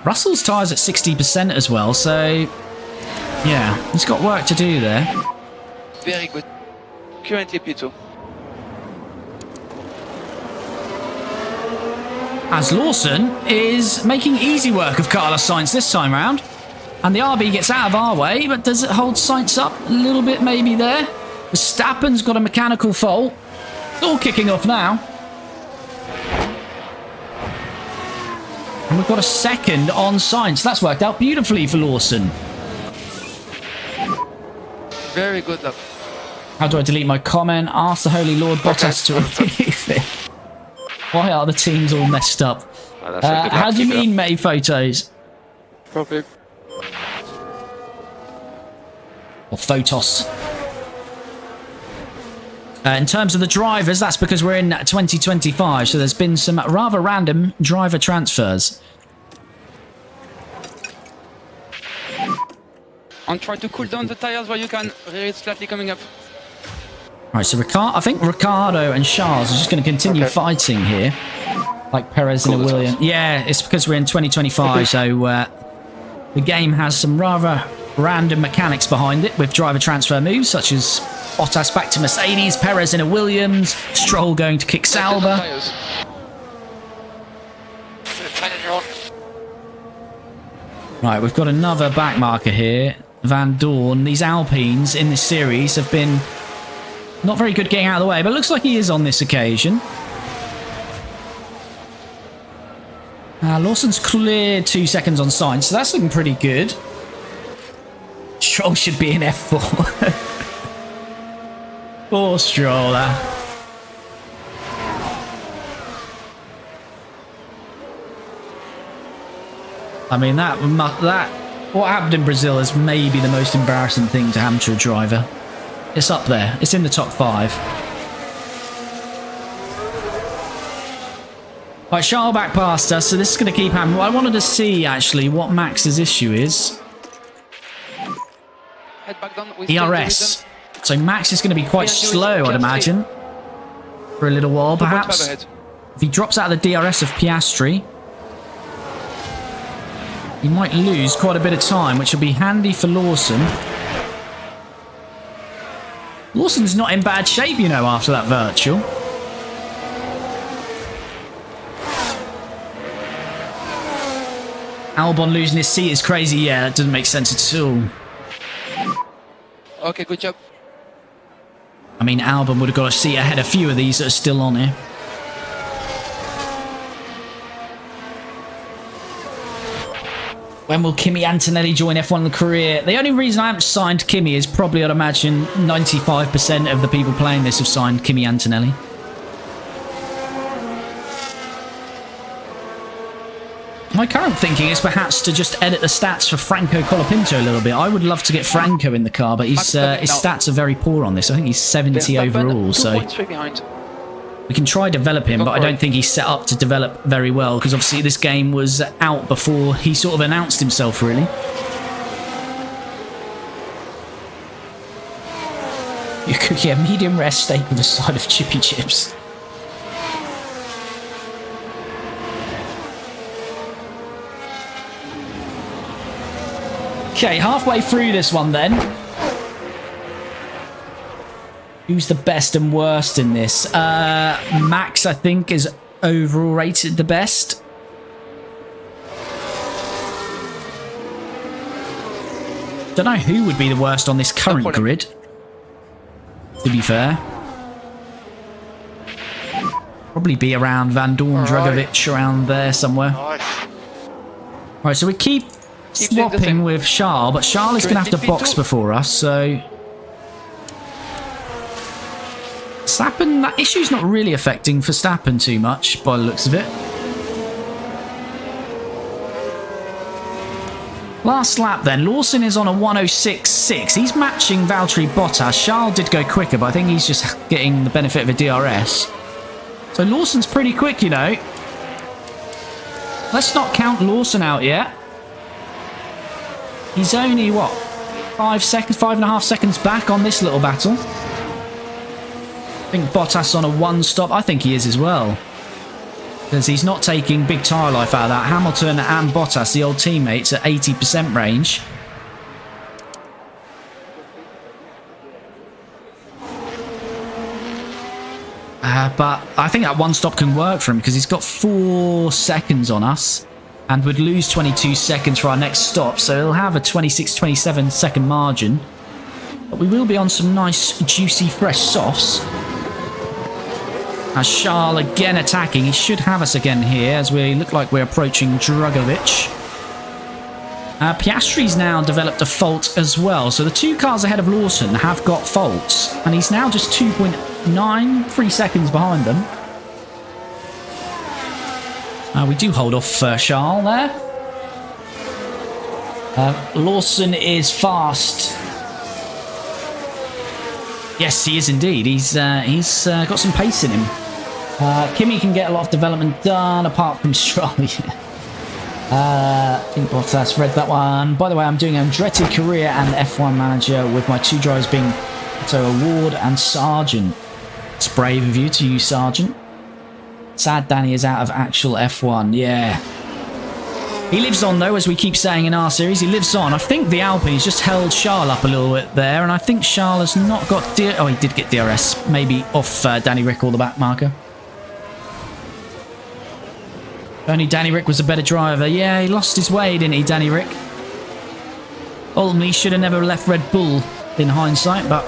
Russell's tyres at 60% as well, so yeah, he's got work to do there. Very good. Currently P2. As Lawson is making easy work of Carlos Sainz this time round. And the RB gets out of our way, but does it hold Sainz up a little bit maybe there? Verstappen's got a mechanical fault. It's all kicking off now. And we've got a second on Sainz. That's worked out beautifully for Lawson. Very good luck. How do I delete my comment? Ask the Holy Lord Bottas to remove it. Why are the teams all messed up? Oh, that's a good How luck, do you keep it mean, May photos? Copy. Or photos? In terms of the drivers, that's because we're in 2025, so there's been some rather random driver transfers. And try to cool down the tires where you can. It's slightly coming up. Right, so I think Ricciardo and Charles are just going to continue fighting here. Like Perez and a Williams. Yeah, it's because we're in 2025, so the game has some rather random mechanics behind it with driver transfer moves, such as Bottas back to Mercedes, Perez in a Williams, Stroll going to kick Sauber. Right, we've got another back marker here. Van Dorn. These Alpines in this series have been not very good getting out of the way, but it looks like he is on this occasion. Lawson's cleared 2 seconds on Sainz, so that's looking pretty good. Stroll should be in F4. Poor Stroller. I mean, what happened in Brazil is maybe the most embarrassing thing to happen to a driver. It's up there. It's in the top 5. Right, Charles back past us, so this is going to keep happening. Well, I wanted to see, actually, what Max's issue is. Head back down. ERS. So Max is going to be quite slow, I'd imagine. For a little while, perhaps. If he drops out of the DRS of Piastri, he might lose quite a bit of time, which will be handy for Lawson. Lawson's not in bad shape, you know, after that virtual. Albon losing his seat is crazy. Yeah, that doesn't make sense at all. Okay, good job. I mean, Albon would have got a seat ahead of a few of these that are still on here. When will Kimi Antonelli join F1 in the career? The only reason I haven't signed Kimi is probably, I'd imagine, 95% of the people playing this have signed Kimi Antonelli. My current thinking is perhaps to just edit the stats for Franco Colapinto a little bit. I would love to get Franco in the car, but his stats are very poor on this. I think he's 70 overall, so we can try develop him, but I don't think he's set up to develop very well, because obviously this game was out before he sort of announced himself, really. You could get a medium rare steak with a side of chippy chips. Okay, halfway through this one then. Who's the best and worst in this? Max, I think, is overall rated the best. Don't know who would be the worst on this current grid, to be fair. Probably be around Van Dorn, Dragovic, around there somewhere. Right, so we keep swapping with Charles, but Charles is going to have to box before us, so... Verstappen, that issue's not really affecting Verstappen too much, by the looks of it. Last lap then, Lawson is on a 106.6. He's matching Valtteri Bottas. Charles did go quicker, but I think he's just getting the benefit of a DRS. So Lawson's pretty quick, you know. Let's not count Lawson out yet. He's only, what, 5.5 seconds back on this little battle. I think Bottas on a 1 stop. I think he is as well. because he's not taking big tyre life out of that. Hamilton and Bottas, the old teammates, at 80% range. But I think that one stop can work for him because he's got 4 seconds on us and would lose 22 seconds for our next stop. So he'll have a 26-27 second margin. But we will be on some nice, juicy, fresh softs. As Charles again attacking. He should have us again here as we look like we're approaching Drugovic. Piastri's now developed a fault as well. So the 2 cars ahead of Lawson have got faults. And he's now just 2.93 seconds behind them. We do hold off Charles there. Lawson is fast. Yes, he is indeed. He's got some pace in him. Kimi can get a lot of development done apart from Stroll. I think Bottas read that one. By the way, I'm doing Andretti Career and F1 Manager with my 2 drivers being Ward and Sargent. It's brave of you to use Sargent. Sad Danny is out of actual F1. Yeah. He lives on, though, as we keep saying in our series. He lives on. I think the Alpine's just held Charles up a little bit there, and I think Charles has not got... Oh, he did get DRS. Maybe off Danny Rick or the back marker. Only Danny Rick was a better driver. Yeah, he lost his way, didn't he, Danny Rick? Ultimately, should have never left Red Bull in hindsight, but...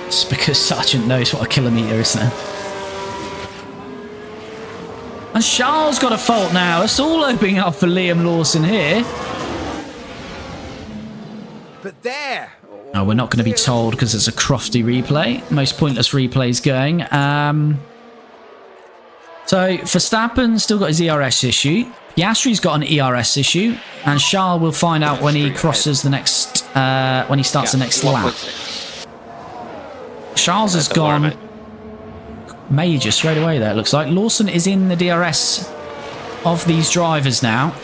It's because Sargent knows what a kilometre is now. And Charles got a fault now. It's all opening up for Liam Lawson here. But there! Oh, we're not going to be told because it's a crofty replay. Most pointless replays going. So, Verstappen still got his ERS issue. Piastri's got an ERS issue. And Charles will find out when he crosses the next... when he starts the next lap. Charles has gone major straight away there, it looks like. Lawson is in the DRS of these drivers now.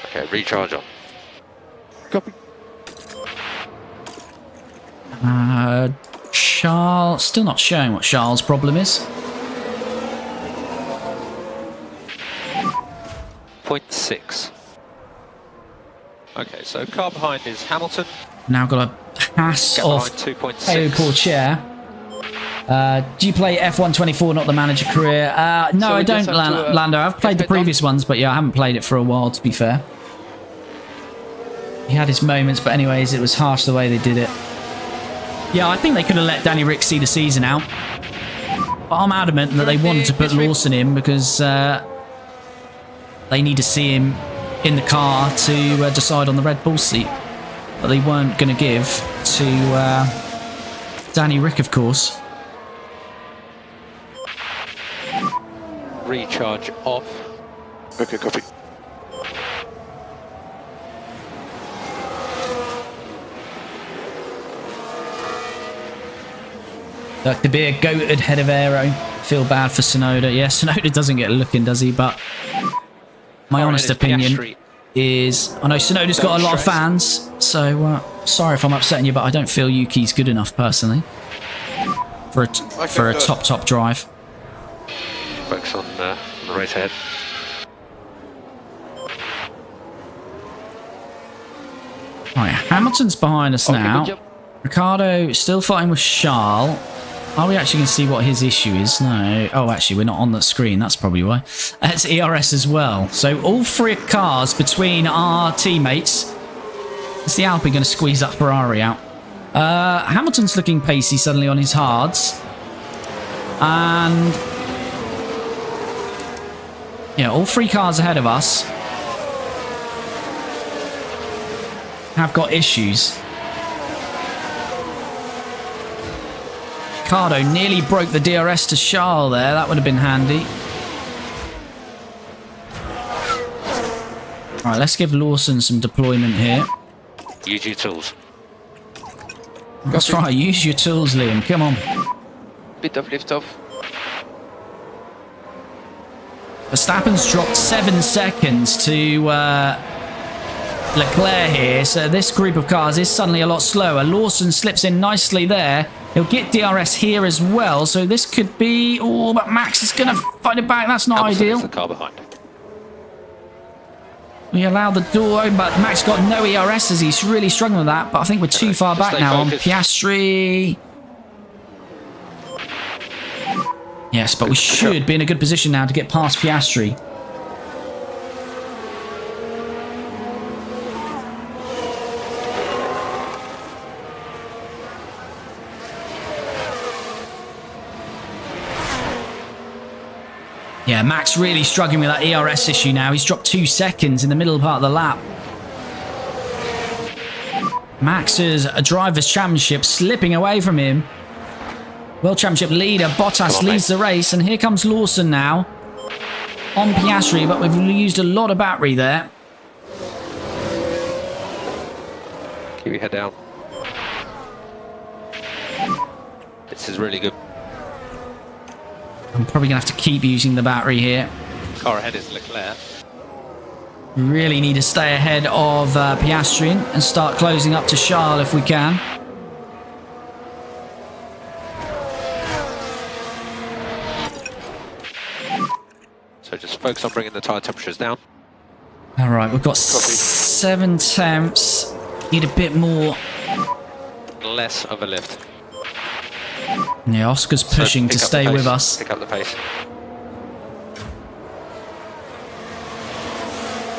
Okay, recharge on. Copy. Charles, still not showing what Charles' problem is. 0.6. Okay, so car behind is Hamilton. Now got a pass off Teo 2.6. Pourchaire. Do you play F1 24, not the manager career? No, So I we don't, just have to, Lando. I've played the get it previous ones, but yeah, I haven't played it for a while, to be fair. He had his moments, but anyways, it was harsh the way they did it. Yeah, I think they could have let Danny Rick see the season out. But I'm adamant that they wanted to put Lawson in because they need to see him in the car to decide on the Red Bull seat. But they weren't going to give to Danny Rick, of course. Recharge off. Okay, copy. Like to be a goated head of aero. Feel bad for Tsunoda. Yeah, Tsunoda doesn't get looking, does he? But my honest opinion is... I know Tsunoda's got a lot of fans, so sorry if I'm upsetting you, but I don't feel Yuki's good enough, personally, for a top drive. Focus on the race ahead. Right, Hamilton's behind us now. Ricciardo still fighting with Charles. Are we actually going to see what his issue is? No. Oh, actually, we're not on the screen. That's probably why. It's ERS as well. So all 3 cars between our teammates. Is the Alpine going to squeeze that Ferrari out? Hamilton's looking pacey suddenly on his hards. And... yeah, all 3 cars ahead of us have got issues. Ricciardo nearly broke the DRS to Charles there. That would have been handy. Right, let's give Lawson some deployment here. Use your tools. That's right, use your tools, Liam. Come on. Bit of lift off. Verstappen's dropped 7 seconds to Leclerc here, so this group of cars is suddenly a lot slower. Lawson slips in nicely there. He'll get DRS here as well, so this could be... Oh, but Max is going to fight it back. That's not Hamilton ideal. is the car behind. We allow the door open, but Max got no ERSs. He's really struggling with that, but I think we're too far back now on Piastri. Yes, but we should be in a good position now to get past Piastri. Yeah, Max really struggling with that ERS issue now. He's dropped 2 seconds in the middle part of the lap. Max's Drivers' Championship slipping away from him. World Championship leader Bottas leads the race, and here comes Lawson now on Piastri, but we've used a lot of battery there. Keep your head down. This is really good. I'm probably going to have to keep using the battery here. Car ahead is Leclerc. We really need to stay ahead of Piastri and start closing up to Charles if we can. So just focus on bringing the tyre temperatures down. All right, we've got 7 temps. Need a bit more. Less of a lift. Yeah, Oscar's pushing to stay with us. Pick up the pace.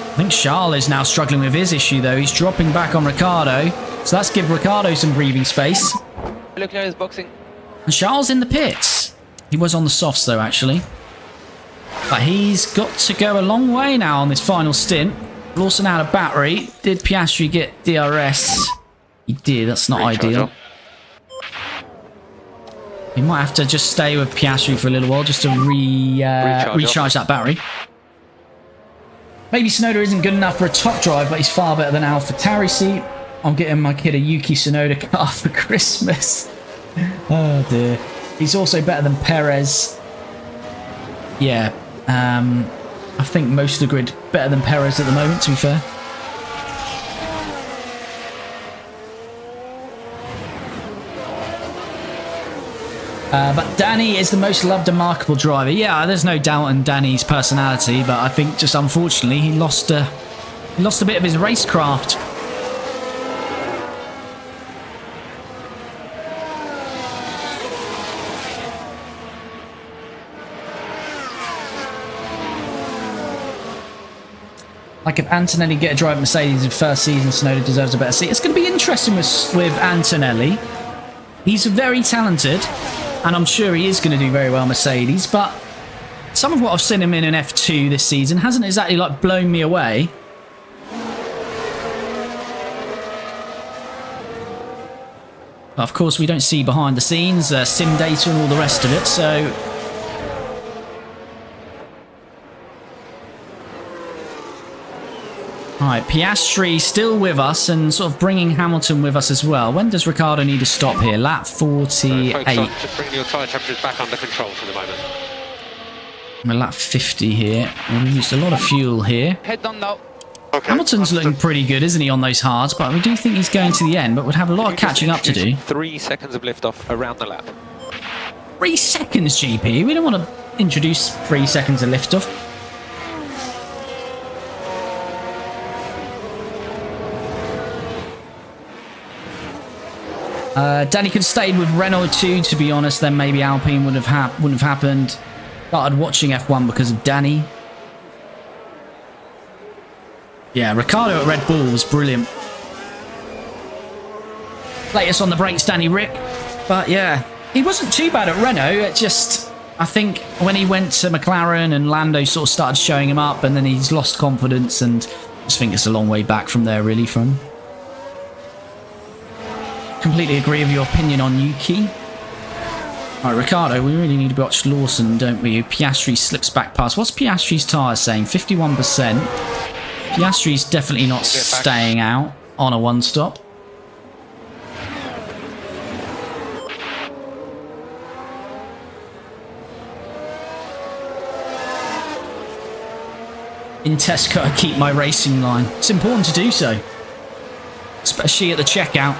I think Charles is now struggling with his issue though. He's dropping back on Ricciardo. So that's give Ricciardo some breathing space. Leclerc is boxing. And Charles in the pits. He was on the softs though, actually. But he's got to go a long way now on this final stint. Lawson out of battery. Did Piastri get DRS? He did. That's not ideal. He might have to just stay with Piastri for a little while just to recharge that battery. Maybe Tsunoda isn't good enough for a top drive, but he's far better than AlphaTauri. I'm getting my kid a Yuki Tsunoda car for Christmas. Oh dear. He's also better than Perez. Yeah, I think most of the grid better than Perez at the moment, to be fair. But Danny is the most loved and markable driver. Yeah, there's no doubt in Danny's personality, but I think just unfortunately he lost a bit of his racecraft. Like if Antonelli get a drive at Mercedes in first season, Tsunoda deserves a better seat. It's going to be interesting with Antonelli. He's very talented, and I'm sure he is going to do very well Mercedes, but some of what I've seen him in an F2 this season hasn't exactly like blown me away. But of course, we don't see behind the scenes, sim data and all the rest of it, so... Alright, Piastri still with us and sort of bringing Hamilton with us as well. When does Ricciardo need to stop here? Lap 48. Just bring your tyre temperatures back under control for the moment. We're lap 50 here. We've used a lot of fuel here. Head down now. Okay. Hamilton's looking pretty good, isn't he, on those hards? But we do think he's going to the end, but would have a lot of catching up to do. 3 seconds of liftoff around the lap. 3 seconds, GP. We don't want to introduce 3 seconds of liftoff. Danny could have stayed with Renault 2, to be honest. Then maybe Alpine wouldn't have happened. Started watching F1 because of Danny. Yeah, Ricciardo at Red Bull was brilliant. Latest on the brakes, Danny Rick. But yeah, he wasn't too bad at Renault. It just, I think when he went to McLaren and Lando sort of started showing him up, and then he's lost confidence, and I just think it's a long way back from there, really, from. Completely agree with your opinion on Yuki. Alright, Ricciardo, we really need to watch Lawson, don't we? Piastri slips back past. What's Piastri's tyre saying? 51%. Piastri's definitely not staying out on a one-stop. in Tesco, I keep my racing line. It's important to do so, especially at the checkout.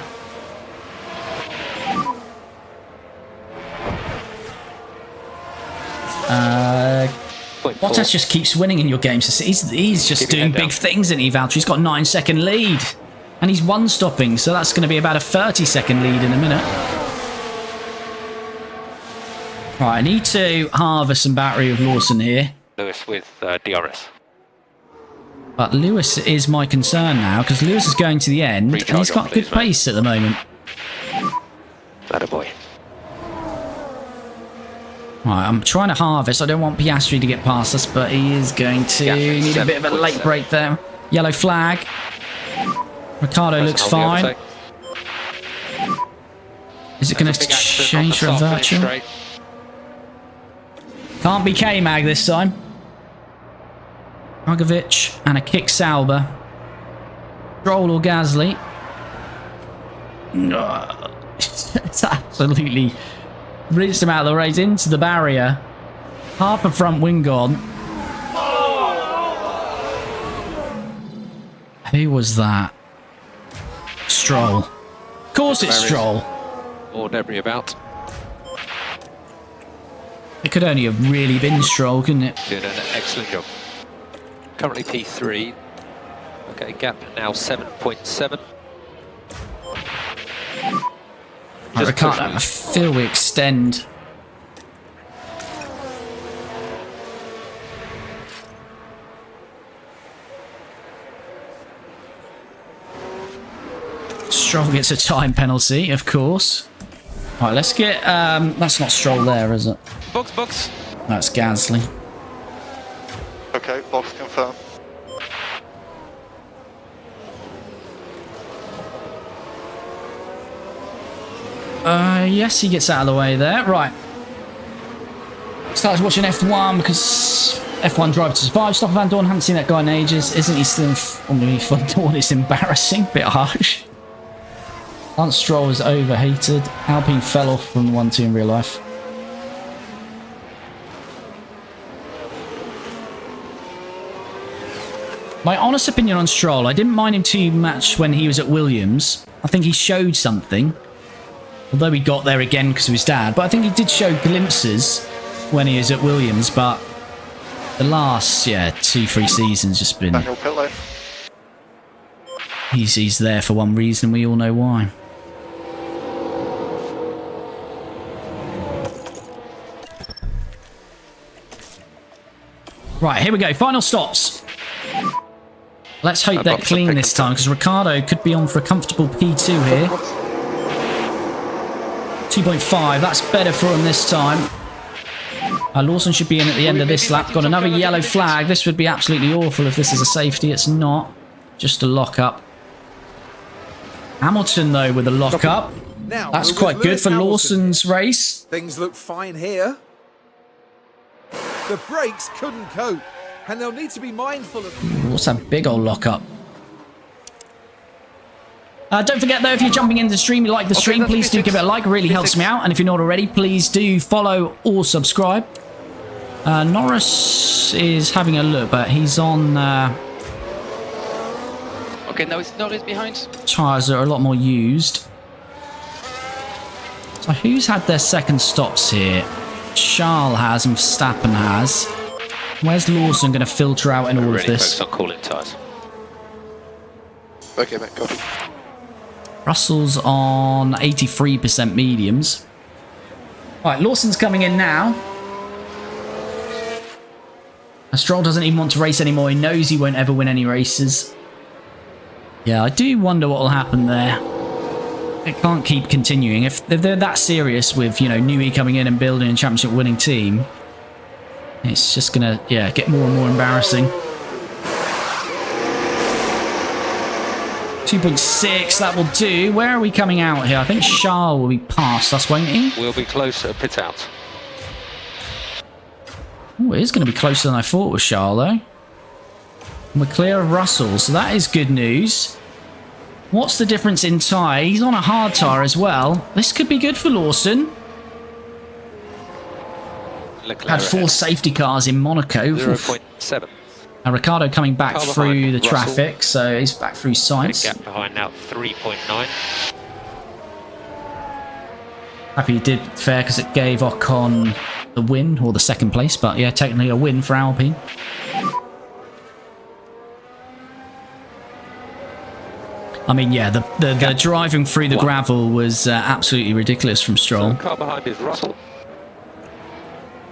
Bottas just keeps winning in your games. He's just doing big things in Valtteri. He's got 9-second lead. And he's one stopping, so that's going to be about a 30-second lead in a minute. Right, I need to harvest some battery with Lawson here. Lewis with DRS. But Lewis is my concern now, because Lewis is going to the end, and he's got good pace at the moment. Atta boy. Right, I'm trying to harvest. I don't want Piastri to get past us, but he is going to need a bit of a late break there. Yellow flag. Ricciardo looks fine. Is it going to change for a virtual? Can't be K-Mag this time. Rogovic and a kick Sauber. Stroll or Gasly. It's absolutely rinsed him out of the race into the barrier. Half a front wing gone. Who was that? Stroll. Of course it's Stroll. More debris about. It could only have really been Stroll, couldn't it? Did an excellent job. Currently P3. Okay, gap now 7.7. I feel we extend. Stroll gets a time penalty, of course. All right, let's get... that's not Stroll there, is it? Box. That's Gasly. Okay, box confirmed. Yes, he gets out of the way there. Right. Started watching F1 because F1 Drive to Survive. Stoffel Van Dorn, haven't seen that guy in ages. Isn't he still Van Dorn? It's embarrassing. Bit harsh. Lance Stroll is overheated. Alpine fell off from 1-2 in real life. My honest opinion on Stroll, I didn't mind him too much when he was at Williams. I think he showed something. Although he got there again because of his dad. But I think he did show glimpses when he was at Williams. But the last, 2-3 seasons just been... Daniel pit lane. He's there for one reason. We all know why. Right, here we go. Final stops. Let's hope they're clean this time, because Ricciardo could be on for a comfortable P2 here. 2.5, that's better for him this time. Lawson should be in at the end of this lap. Got another yellow flag. This would be absolutely awful if this is a safety. It's not. Just a lock-up. Hamilton, though, with a lock-up. That's quite good for Lawson's race. Things look fine here. The brakes couldn't cope, and they'll need to be mindful of... What's that big old lock-up? Don't forget, though, if you're jumping into the stream, you like the stream, please do give it a like. It really helps me out. And if you're not already, please do follow or subscribe. Norris is having a look, but he's on... Okay, now it's Norris behind. Tyres that are a lot more used. So who's had their second stops here? Charles has and Verstappen has. Where's Lawson going to filter out in all of this? Focus on cooling tyres. Okay, mate, copy. Russell's on 83% mediums. Right, Lawson's coming in now. Stroll doesn't even want to race anymore. He knows he won't ever win any races. Yeah, I do wonder what will happen there. It can't keep continuing. If they're that serious with, you know, Newey coming in and building a championship winning team, it's just gonna, get more and more embarrassing. 2.6, that will do. Where are we coming out here? I think Charles will be past us, won't he? We'll be close at pit out. Oh, it is going to be closer than I thought with Charles, though. And we're clear of Russell, so that is good news. What's the difference in tyre? He's on a hard tyre as well. This could be good for Lawson. Leclerc Had 4 safety cars in Monaco. 0.7. Ricciardo coming back Car through behind the Russell. traffic, so he's back through Big Sainz. gap behind now, 3.9. Happy he did fair because it gave Ocon the win, or the second place, but yeah, technically a win for Alpine. I mean, yeah, the driving through the gravel was absolutely ridiculous from Stroll. The car behind is Russell.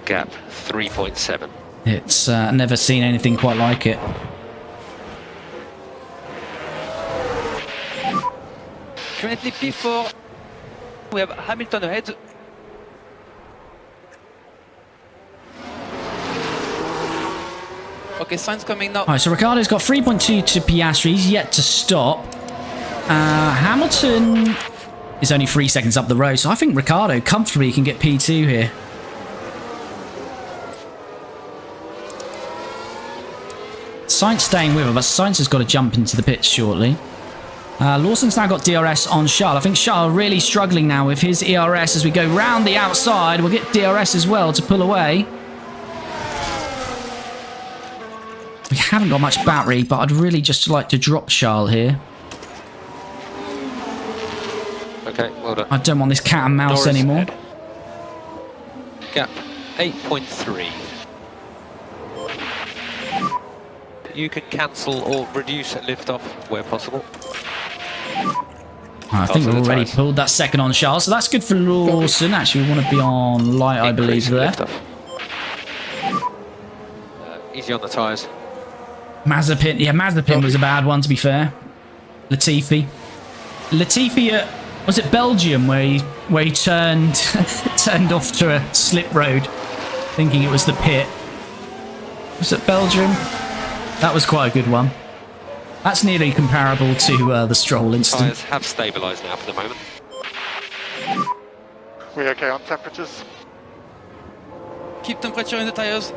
Gap 3.7. It's never seen anything quite like it. Currently P4. We have Hamilton ahead. Okay, Sainz coming now. Alright, so Ricciardo's got 3.2 to Piastri. He's yet to stop. Hamilton is only 3 seconds up the road, so I think Ricciardo comfortably can get P2 here. Sainz staying with him, but Sainz has got to jump into the pits shortly. Lawson's now got DRS on Charles. I think Charles really struggling now with his ERS as we go round the outside. We'll get DRS as well to pull away. We haven't got much battery, but I'd really just like to drop Charles here. Okay, well done. I don't want this cat and mouse Norris anymore. ahead. Gap 8.3. You can cancel or reduce liftoff where possible. I think Also we've the already tyres. pulled that second on Charles, so that's good for Lawson. Actually, we want to be on light, I believe, Increase there. liftoff. Easy on the tyres. Mazepin, yeah, Mazepin was a bad one, to be fair. Latifi at, was it Belgium where he turned turned off to a slip road, thinking it was the pit? Was it Belgium? That was quite a good one. That's nearly comparable to the Stroll incident. Tyres have stabilised now for the moment. We okay on temperatures? Keep temperature in the tires.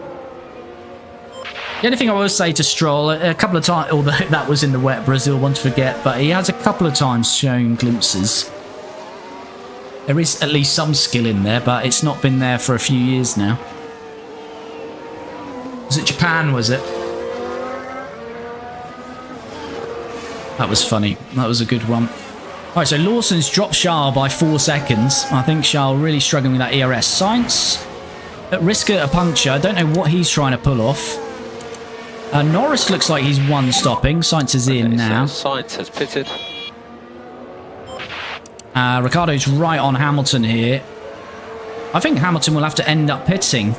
The only thing I will say to Stroll, a couple of times, although that was in the wet Brazil one to forget, but he has a couple of times shown glimpses. There is at least some skill in there, but it's not been there for a few years now. Was it Japan, was it? That was funny. That was a good one. Alright, so Lawson's dropped Charles by 4 seconds. I think Charles really struggling with that ERS. Sainz at risk of a puncture. I don't know what he's trying to pull off. Norris looks like he's one stopping. Sainz is in now. So Sainz has pitted. Ricciardo's right on Hamilton here. I think Hamilton will have to end up pitting.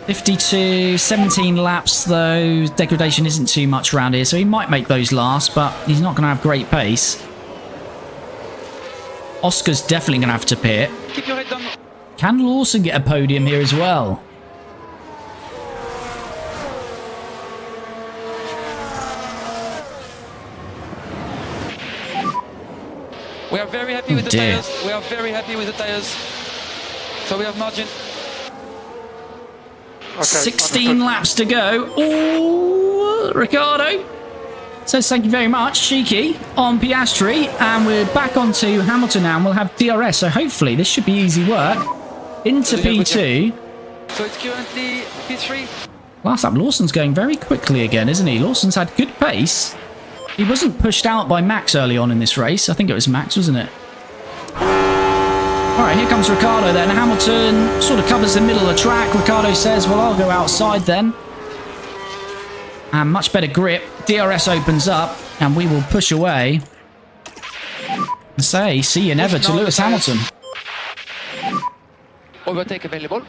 52, 17 laps though. Degradation isn't too much around here, so he might make those last, but he's not going to have great pace. Oscar's definitely going to have to pit. Keep your head down. Can Lawson get a podium here as well? We are very happy with the dear. tires. We are very happy with the tires. So we have margin. Okay, 16 understood. laps to go. Oh, Ricciardo says thank you very much, cheeky, on Piastri. And we're back onto Hamilton now, and we'll have DRS. So hopefully this should be easy work. Into P2. So it's currently P3. Last lap, Lawson's going very quickly again, isn't he? Lawson's had good pace. He wasn't pushed out by Max early on in this race. I think it was Max, wasn't it? All right, here comes Ricciardo then. Hamilton sort of covers the middle of the track. Ricciardo says, well, I'll go outside then. And much better grip. DRS opens up, and we will push away. And say, see you never to Lewis Hamilton. Overtake available.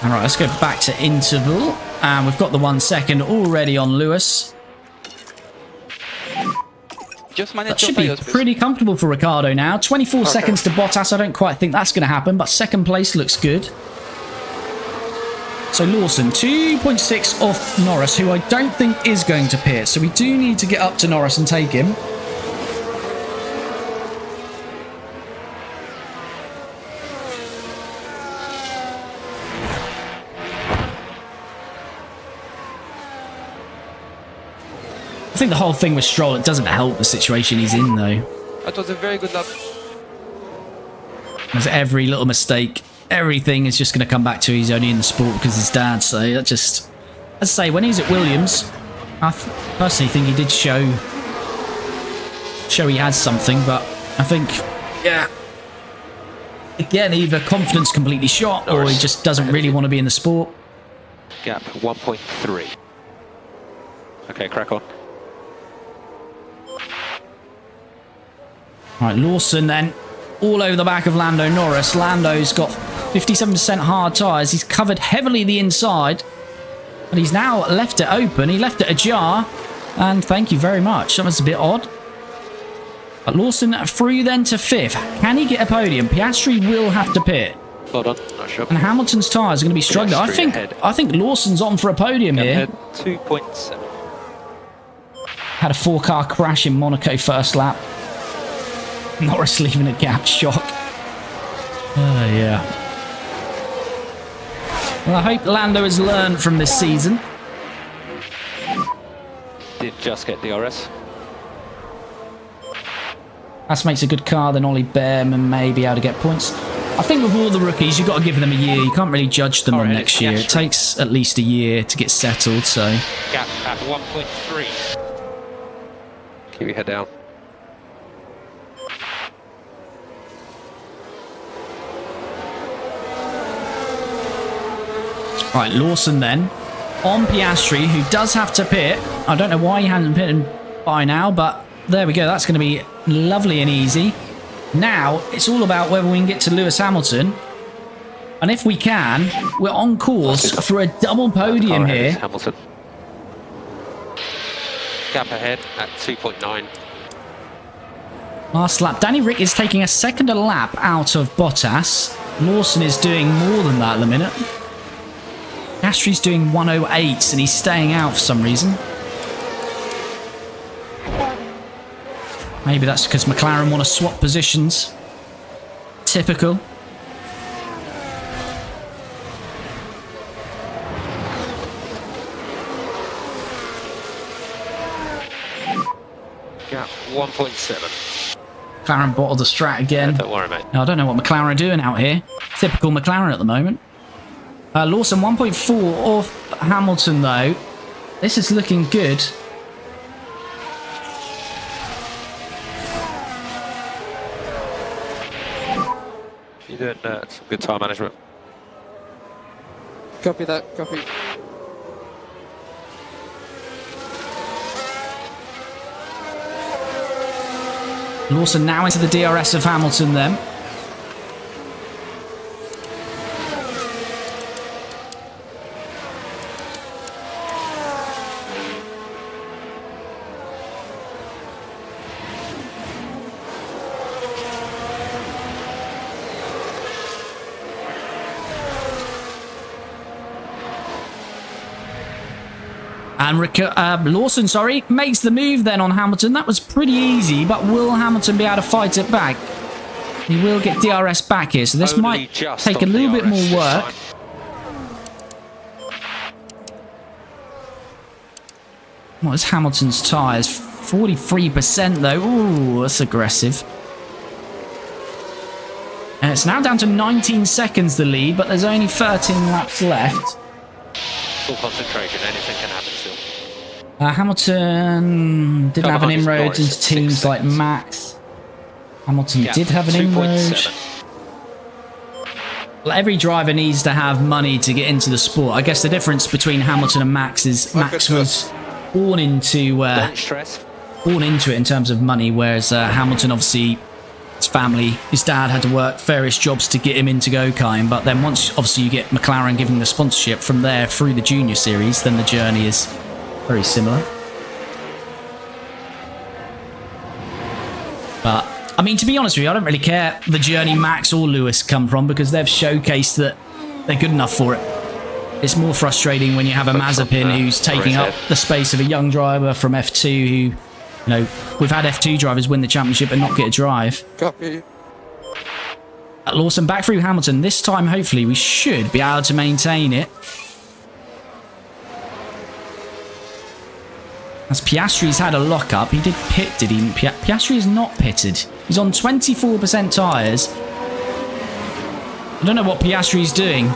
All right, let's go back to interval. And we've got the 1 second already on Lewis. Just That manage should your be tires, please. pretty comfortable for Ricciardo now. 24 seconds to Bottas. I don't quite think that's going to happen, but second place looks good. So Lawson, 2.6 off Norris, who I don't think is going to pit. So we do need to get up to Norris and take him. I think the whole thing with Stroll, it doesn't help the situation he's in, though. That was a very good lap. There's every little mistake. Everything is just going to come back to he's only in the sport because his dad. So that just, as I say, when he's at Williams, I personally think he did show he has something, but I think, yeah, again, either confidence completely shot or he just doesn't really want to be in the sport. Gap 1.3. Okay, crack on. Right, Lawson then all over the back of Lando Norris. Lando's got 57% hard tyres. He's covered heavily the inside, but he's now left it open. He left it ajar, and thank you very much. That was a bit odd. But Lawson through then to 5th. Can he get a podium? Piastri will have to pit. Hold on, not sure. And Hamilton's tyres are going to be struggling. I think Lawson's on for a podium here. 2.7. Had a 4-car crash in Monaco first lap. Norris leaving a gap, shock. Oh, yeah. Well, I hope Lando has learned from this season. Did just get DRS. That makes a good car, then Ollie Behrman may be able to get points. I think with all the rookies, you've got to give them a year. You can't really judge them on next year. It takes at least a year to get settled, so... Gap at 1.3. Keep your head down. Right, Lawson then on Piastri, who does have to pit. I don't know why he hasn't pitted by now, but there we go. That's going to be lovely and easy. Now, it's all about whether we can get to Lewis Hamilton. And if we can, we're on course for a double podium here. Hamilton. Gap ahead at 2.9. Last lap. Danny Rick is taking a second a lap out of Bottas. Lawson is doing more than that at the minute. Piastri's doing 108 and he's staying out for some reason. Maybe that's because McLaren want to swap positions. Typical. Gap 1.7. McLaren bottled the strat again. Yeah, don't worry, mate. Now, I don't know what McLaren are doing out here. Typical McLaren at the moment. Lawson 1.4 off Hamilton though. This is looking good. You're doing some good time management. Copy that, copy. Lawson now into the DRS of Hamilton then. And Lawson, makes the move then on Hamilton. That was pretty easy, but will Hamilton be able to fight it back? He will get DRS back here, so this might take a little bit more work. What is Hamilton's tyres? 43% though. Ooh, that's aggressive. And it's now down to 19 seconds the lead, but there's only 13 laps left. Full concentration, anything can happen still. Hamilton didn't have an inroad into teams like Max. Hamilton did have an inroad. Well, every driver needs to have money to get into the sport. I guess the difference between Hamilton and Max is Max was born into it in terms of money, whereas Hamilton, obviously, his family, his dad had to work various jobs to get him into go-karting, but then once obviously you get McLaren giving the sponsorship from there through the junior series, then the journey is very similar. But I mean, to be honest with you, I don't really care the journey Max or Lewis come from, because they've showcased that they're good enough for it. It's more frustrating when you have a Mazepin who's taking up the space of a young driver from F2 who, you know, we've had F2 drivers win the championship and not get a drive. Copy. Lawson back through Hamilton. This time, hopefully, we should be able to maintain it. As Piastri's had a lock-up. He did pit, did he? Piastri is not pitted. He's on 24% tyres. I don't know what Piastri's doing.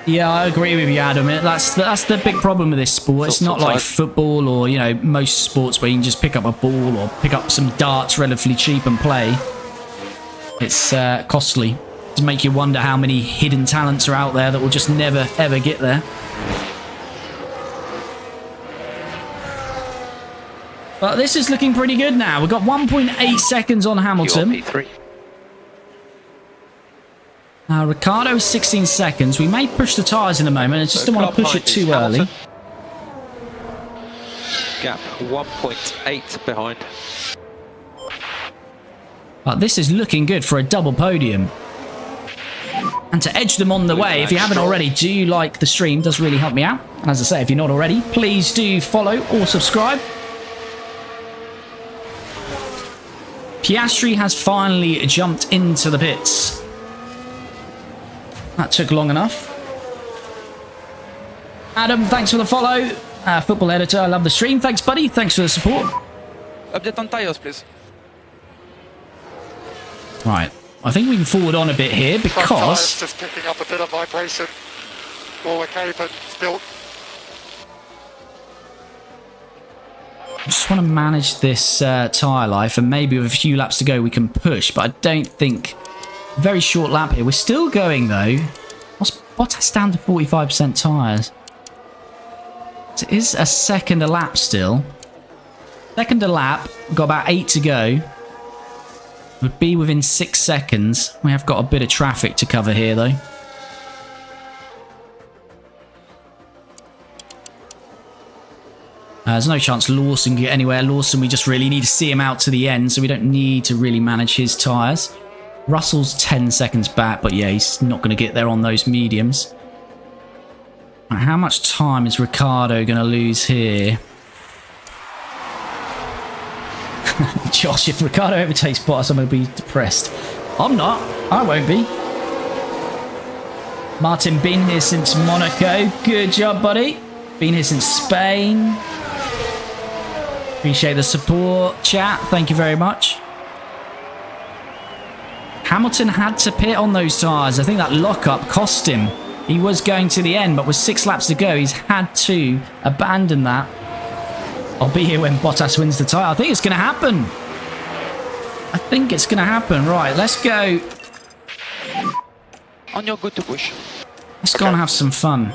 Yeah, I agree with you, Adam. That's the big problem with this sport. It's not like football or, you know, most sports where you can just pick up a ball or pick up some darts relatively cheap and play. It's costly. To make you wonder how many hidden talents are out there that will just never, ever get there. But this is looking pretty good now. We've got 1.8 seconds on Hamilton. P3. Ricciardo is 16 seconds. We may push the tyres in a moment. I just don't want to push it too early. Gap 1.8 behind. But this is looking good for a double podium. And to edge them on the way, if you haven't already, do like the stream. It does really help me out. And as I say, if you're not already, please do follow or subscribe. Piastri has finally jumped into the pits. That took long enough. Adam, thanks for the follow. Football editor, I love the stream. Thanks, buddy. Thanks for the support. Update on tires, please. Right. I think we can forward on a bit here Front tyres because... just picking up a bit of vibration. All okay, but still. I just want to manage this tyre life, and maybe with a few laps to go we can push, but I don't think... Very short lap here. We're still going, though. What's down to 45% tyres? It is a second a lap still. Second a lap. We've got about 8 to go. Would be within 6 seconds. We have got a bit of traffic to cover here, though. There's no chance Lawson can get anywhere. Lawson, we just really need to see him out to the end, so we don't need to really manage his tyres. Russell's 10 seconds back, but yeah, he's not going to get there on those mediums. Right, how much time is Ricciardo going to lose here? Josh, if Ricciardo overtakes Bottas, I'm going to be depressed. I'm not. I won't be. Martin, been here since Monaco. Good job, buddy. Been here since Spain. Appreciate the support, chat. Thank you very much. Hamilton had to pit on those tyres. I think that lockup cost him. He was going to the end, but with 6 laps to go, he's had to abandon that. I'll be here when Bottas wins the tyre. I think it's going to happen. I think it's going to happen. Right, let's go. On your good to push. Let's go and have some fun.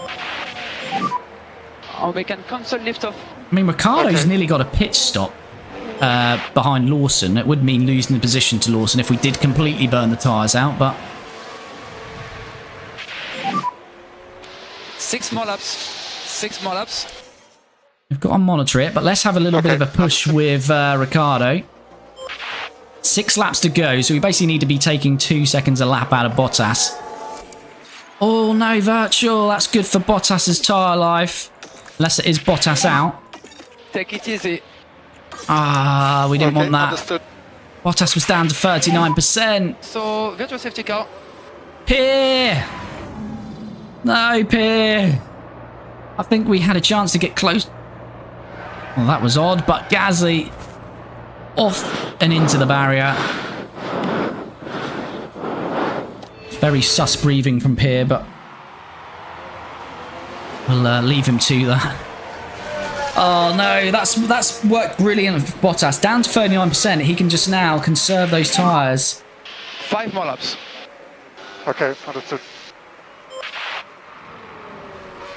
Oh, we can cancel lift off. I mean, Ricciardo's nearly got a pit stop. Behind Lawson. It would mean losing the position to Lawson if we did completely burn the tyres out, but... 6 more laps. 6 more laps. We've got to monitor it, but let's have a little bit of a push with Ricciardo. 6 laps to go, so we basically need to be taking 2 seconds a lap out of Bottas. Oh no, virtual. That's good for Bottas's tyre life. Unless it is Bottas out. Take it easy. Ah, we didn't want that. Understood. Bottas was down to 39%. So, virtual safety car. Pier! No, Pier! I think we had a chance to get close. Well, that was odd, but Gasly off and into the barrier. Very sus breathing from Pier, but we'll leave him to that. Oh no, that's worked brilliant for Bottas. Down to 39%. He can just now conserve those tyres. 5 more laps. Okay, understood.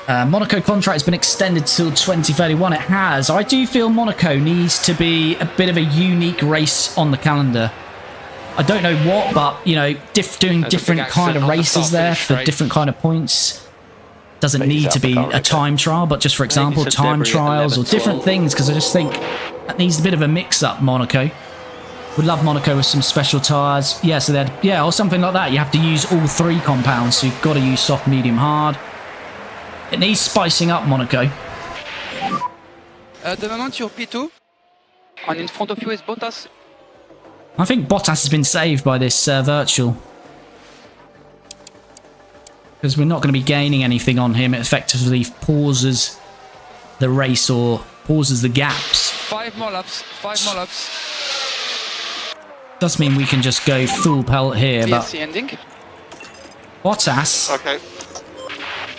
Monaco contract has been extended till 2031. It has. I do feel Monaco needs to be a bit of a unique race on the calendar. I don't know what, but, you know, doing different kind of races there for different kind of points. Doesn't need to be a time trial, but just for example, time trials or different things, because I just think that needs a bit of a mix-up, Monaco. Would love Monaco with some special tyres. Yeah, so they'd, yeah, or something like that. You have to use all 3 compounds, so you've got to use soft, medium, hard. It needs spicing up, Monaco. At the moment, you're P2, and in front of you is Bottas. I think Bottas has been saved by this virtual. Because we're not going to be gaining anything on him. It effectively pauses the race or pauses the gaps 5 more laps. 5 more laps. Does mean we can just go full pelt here, but VSC ending. Bottas Okay.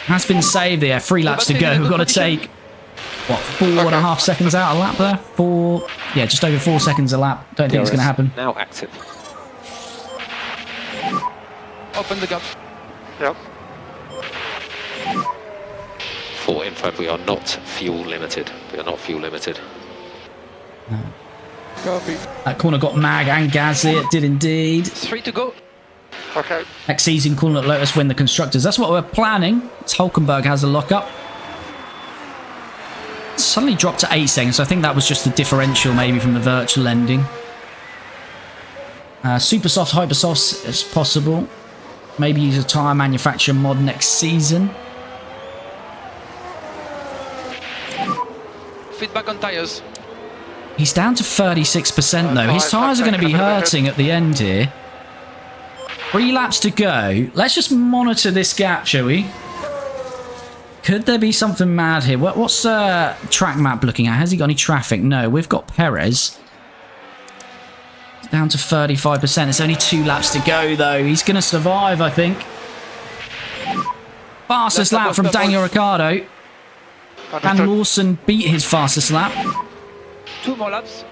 has been saved there. 3 laps to go. We've got to take, what, 4.5 seconds out a lap there? 4, yeah, just over 4 seconds a lap. Don't think it's going to happen. Now active. Open the gap. Yep. For info, we are not fuel limited. We are not fuel limited. Copy. That corner got mag and Gasly. It did indeed. 3 to go. Okay. Next season, calling it Lotus win the Constructors. That's what we're planning. Hulkenberg has a lockup. Suddenly dropped to 8 seconds, so I think that was just the differential maybe from the virtual ending. Super soft, hyper soft is possible. Maybe use a tyre manufacturer mod next season. Feedback on tires. He's down to 36% though. His tyres are going to be hurting at the end here. 3 laps to go. Let's just monitor this gap, shall we? Could there be something mad here? What's track map looking at? Has he got any traffic? No, we've got Perez. It's down to 35%. It's only 2 laps to go though. He's going to survive, I think. Fastest lap from Daniel Ricciardo. And Lawson beat his fastest lap. 2 more laps.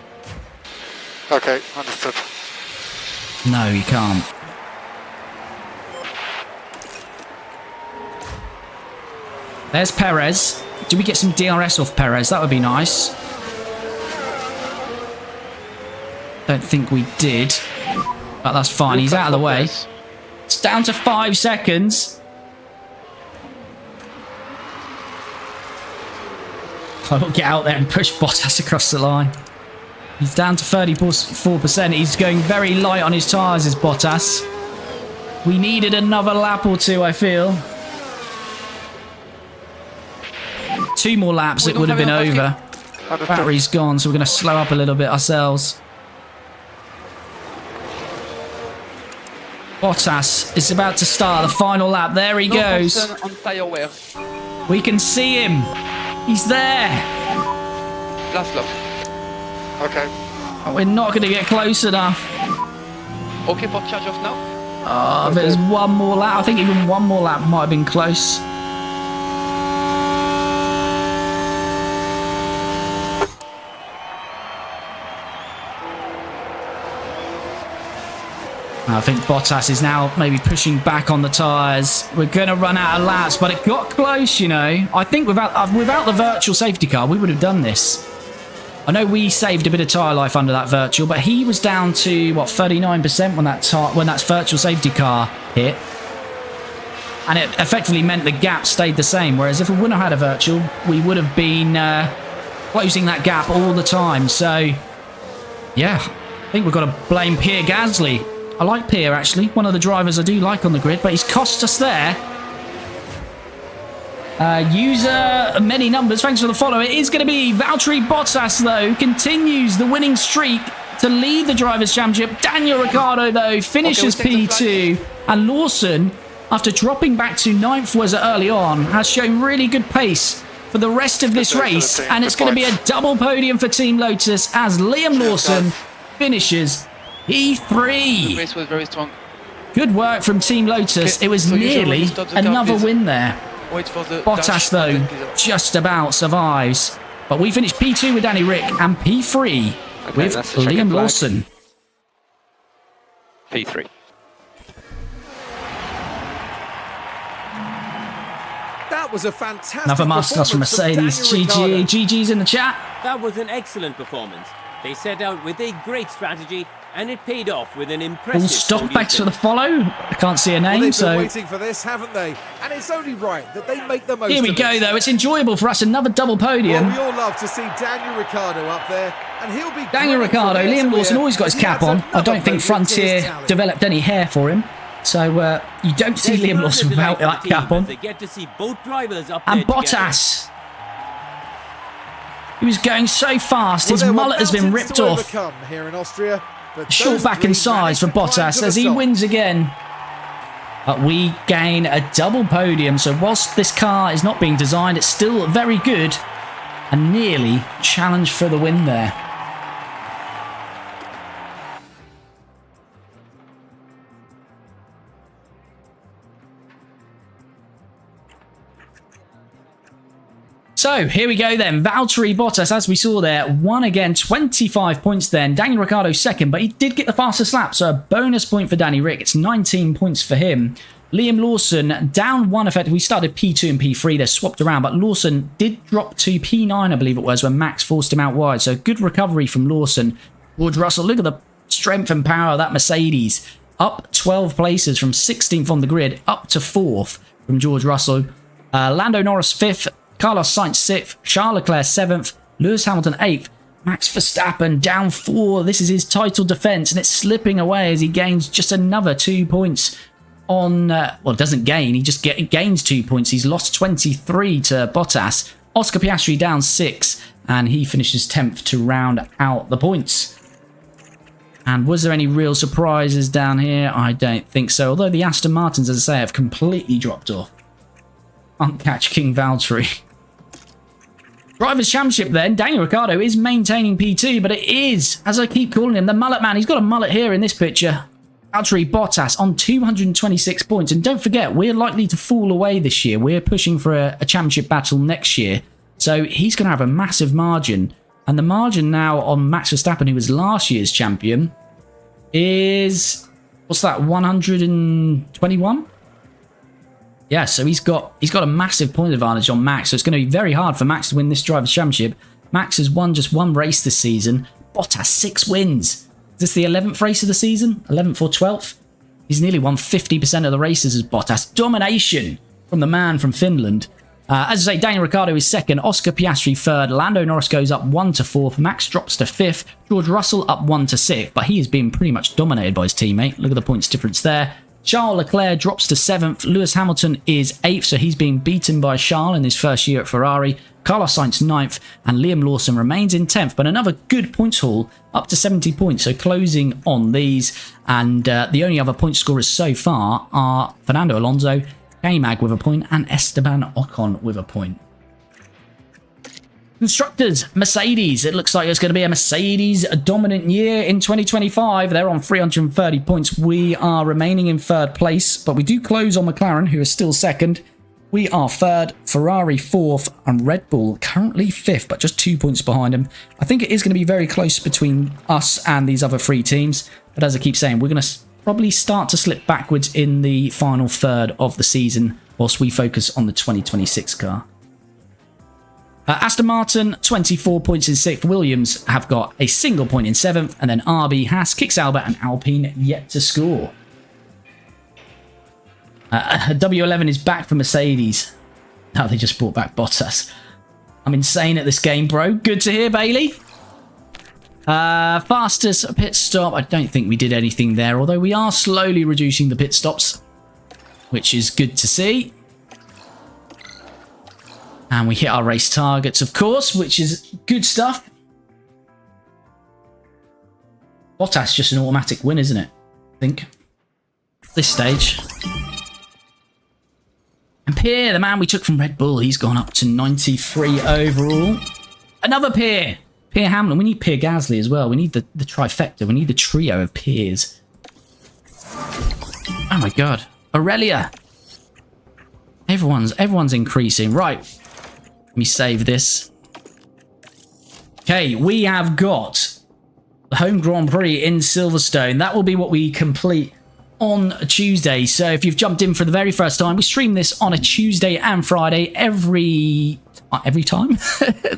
Okay, understood. No, he can't. There's Perez. Do we get some DRS off Perez? That would be nice. Don't think we did. But that's fine. He's out of the way. It's down to 5 seconds. I will get out there and push Bottas across the line. He's down to 34%. He's going very light on his tyres, is Bottas. We needed another lap or 2, I feel. 2 more laps, it would have been over. Battery's gone, so we're going to slow up a little bit ourselves. Bottas is about to start the final lap. There he goes. On tire wear. We can see him. He's there. Last lap. Okay. We're not going to get close enough. Okay for charge off now. Oh, there's 1 more lap. I think even 1 more lap might have been close. I think Bottas is now maybe pushing back on the tyres. We're going to run out of laps, but it got close, you know. I think without the virtual safety car, we would have done this. I know we saved a bit of tyre life under that virtual, but he was down to, what, 39% when that virtual safety car hit. And it effectively meant the gap stayed the same, whereas if we wouldn't have had a virtual, we would have been closing that gap all the time. So, yeah, I think we've got to blame Pierre Gasly. I like Pierre, actually. One of the drivers I do like on the grid, but he's cost us there. User many numbers. Thanks for the follow. It is going to be Valtteri Bottas, though, who continues the winning streak to lead the Drivers' Championship. Daniel Ricciardo, though, finishes P2. And Lawson, after dropping back to 9th was early on, has shown really good pace for the rest of this race. And it's going to be a double podium for Team Lotus as Liam Lawson finishes P3. The race was very strong. Good work from Team Lotus. Okay, it was so nearly another please. win there. Wait for the Bottas, though, just about survives. But we finished P2 with Danny Rick and P3 with Liam Lawson. P3. That was a fantastic Another masterclass from Mercedes. GG. GG's in the chat. That was an excellent performance. They set out with a great strategy, and it paid off with an impressive. All stock backs for the follow. I can't see a name, They've so been waiting for this, haven't they? And it's only right that they make the most here we of go. it. Though it's enjoyable for us. Another double podium. Well, we all love to see Daniel Ricciardo up there, and he'll be Daniel great Ricciardo, for their Liam Lawson career. always got his He cap adds on. I another don't think podium to his Frontier talent. developed any hair for him, so you don't see There's Liam further Lawson delight without for the that team cap as on. They get to see both drivers up And there together. Bottas. He was going so fast, his Well, there were mullet has been mountains ripped to off. overcome here in Austria, but Short those back in three size for managed to climb Bottas to the as he top. wins again. But we gain a double podium, so whilst this car is not being designed, it's still very good. and nearly challenged for the win there. So here we go then. Valtteri Bottas, as we saw there, won again, 25 points then. Daniel Ricciardo second, but he did get the fastest lap, so a bonus point for Danny Rick. It's 19 points for him. Liam Lawson down one effectively. We started P2 and P3. They're swapped around, but Lawson did drop to P9, I believe it was, when Max forced him out wide. So good recovery from Lawson. George Russell, look at the strength and power of that Mercedes. Up 12 places from 16th on the grid, up to 4th from George Russell. Lando Norris 5th. Carlos Sainz 6th, Charles Leclerc 7th, Lewis Hamilton 8th, Max Verstappen down 4. This is his title defence, and it's slipping away as he gains just another 2 points on... well, doesn't gain, he just gains 2 points. He's lost 23 to Bottas. Oscar Piastri down 6, and he finishes 10th to round out the points. And was there any real surprises down here? I don't think so, although the Aston Martins, as I say, have completely dropped off. Can't catch King Valtteri. Drivers' Championship then. Daniel Ricciardo is maintaining P2, but it is, as I keep calling him, the mullet man. He's got a mullet here in this picture. Valtteri Bottas on 226 points. And don't forget, we're likely to fall away this year. We're pushing for a championship battle next year. So he's going to have a massive margin. And the margin now on Max Verstappen, who was last year's champion, is... what's that? 121? Yeah, so he's got a massive point advantage on Max, so it's going to be very hard for Max to win this Drivers' Championship. Max has won just one race this season. Bottas 6 wins. Is this the 11th race of the season? 11th or 12th? He's nearly won 50% of the races as Bottas. Domination from the man from Finland. As I say, Daniel Ricciardo is second, Oscar Piastri third, Lando Norris goes up 1 to 4th, Max drops to 5th, George Russell up 1 to 6th, but he has been pretty much dominated by his teammate. Look at the points difference there. Charles Leclerc drops to 7th. Lewis Hamilton is 8th, so he's being beaten by Charles in his first year at Ferrari. Carlos Sainz 9th, and Liam Lawson remains in 10th. But another good points haul, up to 70 points, so closing on these. And the only other point scorers so far are Fernando Alonso, K-Mag with a point, and Esteban Ocon with a point. Constructors, Mercedes. It looks like it's going to be a Mercedes dominant year in 2025. They're on 330 points. We are remaining in third place, but we do close on McLaren, who is still second. We are third, Ferrari 4th, and Red Bull currently 5th, but just 2 points behind them. I think it is going to be very close between us and these other 3 teams, but as I keep saying, we're going to probably start to slip backwards in the final third of the season whilst we focus on the 2026 car. Aston Martin, 24 points in 6th. Williams have got a single point in 7th. And then RB, Haas, Kicks Albert, and Alpine yet to score. W11 is back for Mercedes. Now they just brought back Bottas. I'm insane at this game, bro. Good to hear, Bailey. Fastest pit stop. I don't think we did anything there, although we are slowly reducing the pit stops, which is good to see. And we hit our race targets, of course, which is good stuff. Bottas just an automatic win, isn't it? I think. This stage. And Pierre, the man we took from Red Bull, he's gone up to 93 overall. Another Pierre. Pierre Hamlin. We need Pierre Gasly as well. We need the trifecta. We need the trio of Pierres. Oh my god. Aurelia. Everyone's increasing. Right. Let me save this. Okay, we have got the home Grand Prix in Silverstone. That will be what we complete on Tuesday. So if you've jumped in for the very first time, we stream this on a Tuesday and Friday every time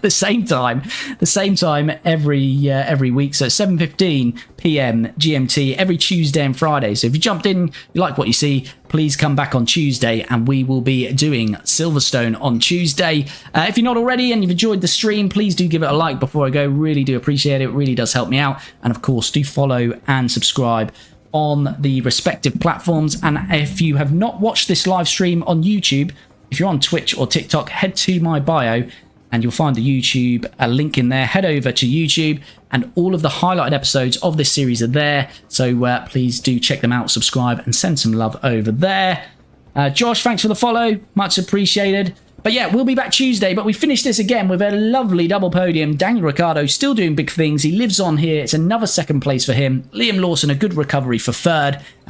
the same time every week. So 7:15 p.m. GMT every Tuesday and Friday. So if you jumped in, you like what you see, please come back on Tuesday and we will be doing Silverstone on Tuesday. If you're not already and you've enjoyed the stream, please do give it a like before I go. Really do appreciate it. It really does help me out. And of course, do follow and subscribe on the respective platforms. And if you have not watched this live stream on YouTube, if you're on Twitch or TikTok, head to my bio and you'll find the YouTube link in there. Head over to YouTube and all of the highlighted episodes of this series are there. So please do check them out, subscribe and send some love over there. Josh, thanks for the follow. Much appreciated. But yeah, we'll be back Tuesday, but we finished this again with a lovely double podium. Daniel Ricciardo still doing big things. He lives on here. It's another second place for him. Liam Lawson, a good recovery for third.